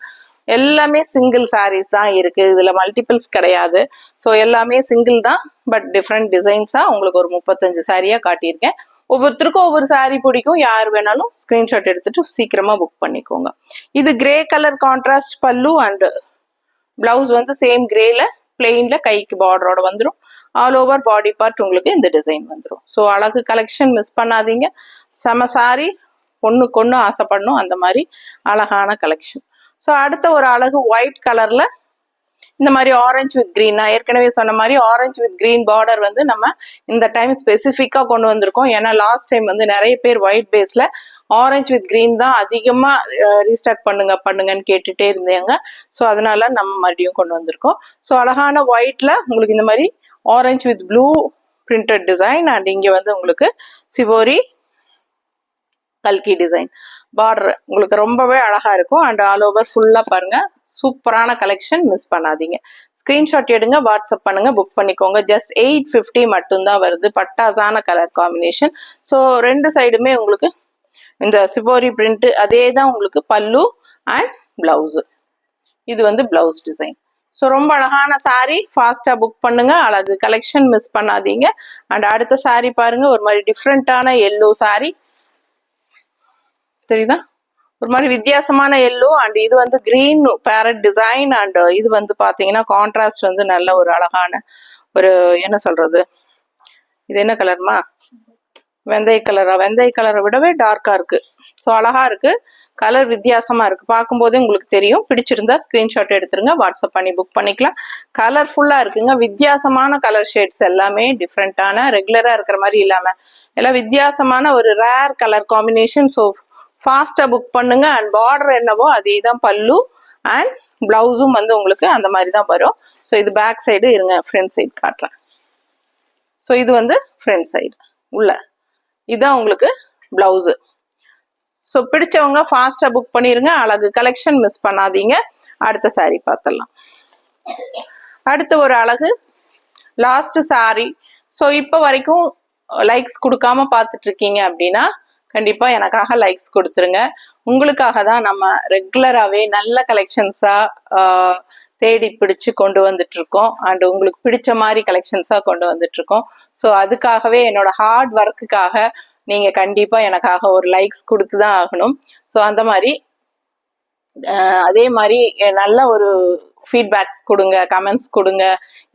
எல்லாமே சிங்கிள் சாரீஸ் தான் இருக்கு, இதுல மல்டிபிள்ஸ் கிடையாது. ஸோ எல்லாமே சிங்கிள் தான், பட் டிஃப்ரெண்ட் டிசைன்ஸா உங்களுக்கு ஒரு 35 சாரியா காட்டியிருக்கேன். ஒவ்வொருத்தருக்கும் ஒவ்வொரு சாரி பிடிக்கும். யார் வேணாலும் ஸ்கிரீன்ஷாட் எடுத்துட்டு சீக்கிரமா புக் பண்ணிக்கோங்க. இது கிரே கலர் கான்ட்ராஸ்ட் பல்லு அண்ட் பிளவுஸ் வந்து சேம் கிரேல பிளெயின்ல கைக்கு பார்டரோட வந்துடும். ஆல் ஓவர் பாடி பார்ட் உங்களுக்கு இந்த டிசைன் வந்துடும். ஸோ அழகு கலெக்ஷன், மிஸ் பண்ணாதீங்க. செம சாரி, பொண்ணுக்கு ஒன்று ஆசைப்படணும் அந்த மாதிரி அழகான கலெக்ஷன். ஸோ அடுத்த ஒரு அழகு ஒயிட் கலர்ல இந்த மாதிரி ஆரஞ்சு வித் கிரீன், நான் ஏற்கனவே சொன்ன மாதிரி ஆரஞ்சு வித் கிரீன் பார்டர் வந்து நம்ம இந்த டைம் ஸ்பெசிஃபிக்கா கொண்டு வந்திருக்கோம். ஏன்னா லாஸ்ட் டைம் வந்து நிறைய பேர் ஒயிட் பேஸ்ல ஆரஞ்சு வித் கிரீன் தான் அதிகமா ரீஸ்டார்ட் பண்ணுங்கன்னு கேட்டுட்டே இருந்தேங்க. ஸோ அதனால நம்ம மறுபடியும் கொண்டு வந்திருக்கோம். ஸோ அழகான ஒயிட்ல உங்களுக்கு இந்த மாதிரி orange with blue printed design and இங்க வந்து உங்களுக்கு சிவோரி கல்கி டிசைன். பார்டர் உங்களுக்கு ரொம்பவே அழகா இருக்கும். அண்ட் ஆல் ஓவர் ஃபுல்லா பாருங்க, சூப்பரான கலெக்ஷன், மிஸ் பண்ணாதீங்க. ஸ்கிரீன்ஷாட் எடுங்க, வாட்ஸ்அப் பண்ணுங்க, புக் பண்ணிக்கோங்க. ஜஸ்ட் 850 மட்டும்தான் வருது. பட்டாசான கலர் காம்பினேஷன். ஸோ 2 சைடுமே உங்களுக்கு இந்த சிபோரி பிரிண்ட் அதே தான் உங்களுக்கு பல்லு அண்ட் பிளவுஸ். இது வந்து பிளவுஸ் டிசைன். ஸோ ரொம்ப அழகான சாரீ, ஃபாஸ்டா புக் பண்ணுங்க. அழகு கலெக்ஷன், மிஸ் பண்ணாதீங்க. அண்ட் அடுத்த சாரீ பாருங்க, ஒரு மாதிரி டிஃப்ரெண்டான எல்லோ சாரீ தெரியுதா, ஒரு மாதிரி வித்தியாசமான எல்லோ. அண்ட் இது வந்து கிரீன் பேரட் டிசைன். அண்ட் இது வந்து பாத்தீங்கன்னா கான்ட்ராஸ்ட் வந்து நல்ல ஒரு அழகான ஒரு என்ன சொல்றது, இது என்ன கலர்மா, வெந்தய கலரா, வெந்தய கலரை விடவே டார்க்கா இருக்கு. ஸோ அழகா இருக்கு, கலர் வித்தியாசமா இருக்கு. பார்க்கும்போதே உங்களுக்கு தெரியும். பிடிச்சிருந்தா ஸ்கிரீன்ஷாட் எடுத்துருங்க, வாட்ஸ்அப் பண்ணி புக் பண்ணிக்கலாம். கலர்ஃபுல்லா இருக்குங்க, வித்தியாசமான கலர் ஷேட்ஸ் எல்லாமே டிஃப்ரெண்டான, ரெகுலரா இருக்கிற மாதிரி இல்லாம எல்லாம் வித்தியாசமான ஒரு ரேர் கலர் காம்பினேஷன். ஸோ ஃபாஸ்டா புக் பண்ணுங்க. அண்ட் பார்டர் என்னவோ அதே தான் பல்லு அண்ட் பிளவுஸும் வந்து உங்களுக்கு அந்த மாதிரி தான் வரும். ஸோ இது பேக் சைடு, இருங்க ஃப்ரண்ட் சைடு காட்டுறேன். ஸோ இது வந்து ஃப்ரண்ட் சைடு உள்ள, இதுதான் உங்களுக்கு பிளவுஸ். ஸோ பிடிச்சவங்க ஃபாஸ்டா புக் பண்ணிருங்க. அழகு கலெக்ஷன், மிஸ் பண்ணாதீங்க. அடுத்த சாரீ பார்த்துடலாம். அடுத்த ஒரு அழகு லாஸ்ட் சாரீ. ஸோ இப்போ வரைக்கும் லைக்ஸ் கொடுக்காம பார்த்துட்டு இருக்கீங்க அப்படின்னா கண்டிப்பா எனக்காக லைக்ஸ் கொடுத்துருங்க. உங்களுக்காக தான் நம்ம ரெகுலராகவே நல்ல கலெக்ஷன்ஸா தேடி பிடிச்சு கொண்டு வந்துட்டு இருக்கோம். அண்ட் உங்களுக்கு பிடிச்ச மாதிரி கலெக்ஷன்ஸா கொண்டு வந்துட்டு இருக்கோம். ஸோ அதுக்காகவே என்னோட ஹார்ட் ஒர்க்குக்காக நீங்க கண்டிப்பா எனக்காக ஒரு லைக்ஸ் கொடுத்துதான் ஆகணும். ஸோ அந்த மாதிரி அதே மாதிரி நல்ல ஒரு ஃபீட்பேக்ஸ் கொடுங்க, கமெண்ட்ஸ் கொடுங்க,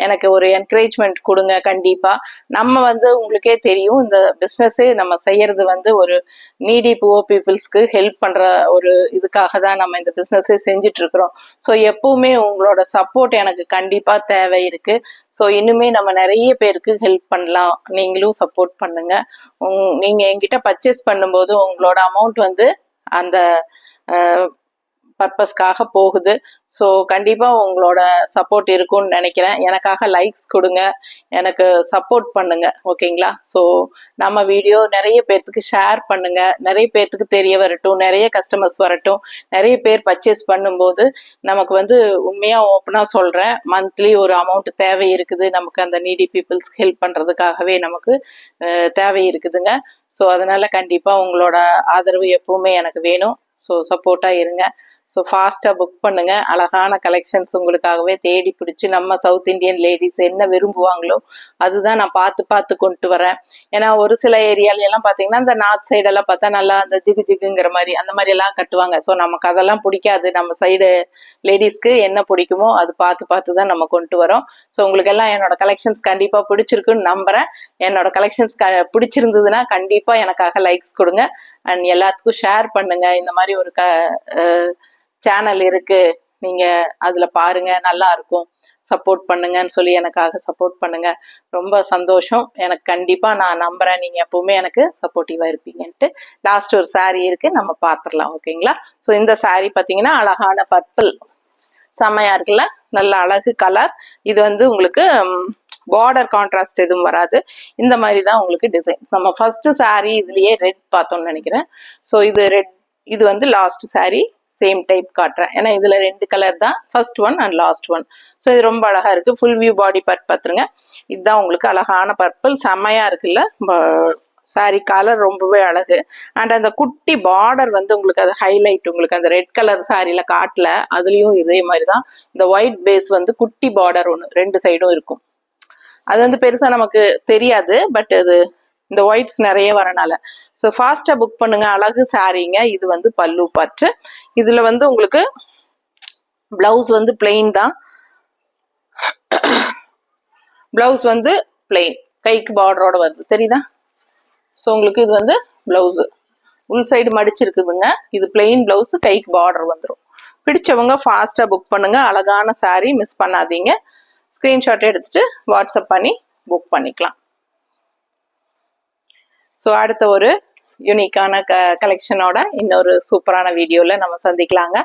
எனக்கு ஒரு என்கரேஜ்மெண்ட் கொடுங்க. கண்டிப்பா நம்ம வந்து உங்களுக்கே தெரியும், இந்த பிஸ்னஸே நம்ம செய்யறது வந்து ஒரு நீடி புவர் பீப்புள்ஸ்க்கு ஹெல்ப் பண்ற ஒரு இதுக்காக தான் நம்ம இந்த பிஸ்னஸே செஞ்சுட்டு இருக்கிறோம். ஸோ எப்பவுமே உங்களோட சப்போர்ட் எனக்கு கண்டிப்பா தேவை இருக்கு. ஸோ இன்னுமே நம்ம நிறைய பேருக்கு ஹெல்ப் பண்ணலாம். நீங்களும் சப்போர்ட் பண்ணுங்க. நீங்க என்கிட்ட பர்ச்சேஸ் பண்ணும்போது உங்களோட அமௌண்ட் வந்து அந்த பர்பஸ்க்காக போகுது. ஸோ கண்டிப்பா உங்களோட சப்போர்ட் இருக்கும்னு நினைக்கிறேன். எனக்காக லைக்ஸ் கொடுங்க, எனக்கு சப்போர்ட் பண்ணுங்க, ஓகேங்களா? ஸோ நம்ம வீடியோ நிறைய பேர்த்துக்கு ஷேர் பண்ணுங்க, நிறைய பேர்த்துக்கு தெரிய வரட்டும், நிறைய கஸ்டமர்ஸ் வரட்டும். நிறைய பேர் பர்ச்சேஸ் பண்ணும்போது நமக்கு வந்து உண்மையா ஓப்பனா சொல்றேன், மந்த்லி ஒரு அமௌண்ட் தேவை இருக்குது. நமக்கு அந்த நீடி பீப்புள்ஸ்க்கு ஹெல்ப் பண்றதுக்காகவே நமக்கு தேவை இருக்குதுங்க. ஸோ அதனால கண்டிப்பா உங்களோட ஆதரவு எப்பவுமே எனக்கு வேணும். ஸோ சப்போர்ட்டா இருங்க. ஸோ ஃபாஸ்டா புக் பண்ணுங்க. அழகான கலெக்ஷன்ஸ் உங்களுக்காகவே தேடி பிடிச்சி, நம்ம சவுத் இந்தியன் லேடிஸ் என்ன விரும்புவாங்களோ அதுதான் நான் பார்த்து பார்த்து கொண்டு வரேன். ஏன்னா ஒரு சில ஏரியால எல்லாம் பாத்தீங்கன்னா இந்த நார்த் சைடெல்லாம் பார்த்தா நல்லா அந்த ஜிகு ஜிகுங்கிற மாதிரி அந்த மாதிரி எல்லாம் கட்டுவாங்க. ஸோ நமக்கு அதெல்லாம் பிடிக்காது. நம்ம சைடு லேடிஸ்க்கு என்ன பிடிக்குமோ அது பார்த்து பார்த்து தான் நம்ம கொண்டு வரோம். ஸோ உங்களுக்கு எல்லாம் என்னோட கலெக்ஷன்ஸ் கண்டிப்பா பிடிச்சிருக்குன்னு நம்புறேன். என்னோட கலெக்ஷன்ஸ் பிடிச்சிருந்ததுன்னா கண்டிப்பா எனக்காக லைக்ஸ் கொடுங்க. அண்ட் எல்லாத்துக்கும் ஷேர் பண்ணுங்க. இந்த மாதிரி ஒரு சேனல் இருக்கு, நீங்க அதுல பாருங்க, நல்லா இருக்கும், சப்போர்ட் பண்ணுங்கன்னு சொல்லி எனக்காக சப்போர்ட் பண்ணுங்க. ரொம்ப சந்தோஷம். எனக்கு கண்டிப்பா நான் நம்புறேன் நீங்க எப்பவுமே எனக்கு சப்போர்ட்டிவா இருப்பீங்கன்ட்டு. லாஸ்ட் ஒரு சாரீ இருக்கு, நம்ம பாத்துடலாம், ஓகேங்களா? ஸோ இந்த சாரீ பாத்தீங்கன்னா அழகான பர்பிள், செமையா இருக்குல்ல, நல்ல அழகு கலர். இது வந்து உங்களுக்கு பார்டர் கான்ட்ராஸ்ட் எதுவும் வராது. இந்த மாதிரி தான் உங்களுக்கு டிசைன். நம்ம ஃபர்ஸ்ட் சாரீ இதுலயே ரெட் பார்த்தோம்னு நினைக்கிறேன். ஸோ இது ரெட், இது வந்து லாஸ்ட் சாரீ. சேம் டைப் காட்டுறேன், ஏன்னா இதுல 2 கலர் தான், first one and last one. So இது ரொம்ப அழகா இருக்கு. ஃபுல் வியூ பாடி பார்ட் பார்த்துருங்க. இதுதான் உங்களுக்கு அழகான பர்பிள், செம்மையா இருக்குல்ல சாரி. கலர் ரொம்பவே அழகு. அண்ட் அந்த குட்டி பார்டர் வந்து உங்களுக்கு அது ஹைலைட். உங்களுக்கு அந்த ரெட் கலர் சாரியில காட்டல, அதுலயும் இதே மாதிரிதான் இந்த ஒயிட் பேஸ் வந்து குட்டி பார்டர் ஒன்று 2 சைடும் இருக்கும். அது வந்து பெருசா நமக்கு தெரியாது, பட் அது இந்த ஒயிட்ஸ் நிறைய வரனால. ஸோ ஃபாஸ்டா புக் பண்ணுங்க. அழகு சாரீங்க. இது வந்து பல்லு பார்ட். இதுல வந்து உங்களுக்கு பிளவுஸ் வந்து பிளெயின் தான். பிளவுஸ் வந்து பிளெயின், கைக்கு பார்டரோட வருது, தெரியுதா? ஸோ உங்களுக்கு இது வந்து பிளவுஸ் உள் சைடு மடிச்சிருக்குதுங்க. இது பிளெயின் பிளவுஸ், கைக்கு பார்டர் வந்துடும். பிடிச்சவங்க ஃபாஸ்டா புக் பண்ணுங்க. அழகான சாரீ, மிஸ் பண்ணாதீங்க. ஸ்கிரீன்ஷாட் எடுத்துட்டு வாட்ஸ்அப் பண்ணி புக் பண்ணிக்கலாம். ஸோ அடுத்த ஒரு யூனிக்கான கலெக்ஷனோட இன்னொரு சூப்பரான வீடியோவில் நம்ம சந்திக்கலாங்க.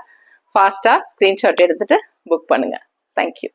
ஃபாஸ்ட்டாக ஸ்க்ரீன்ஷாட் எடுத்துட்டு புக் பண்ணுங்க. தேங்க்யூ.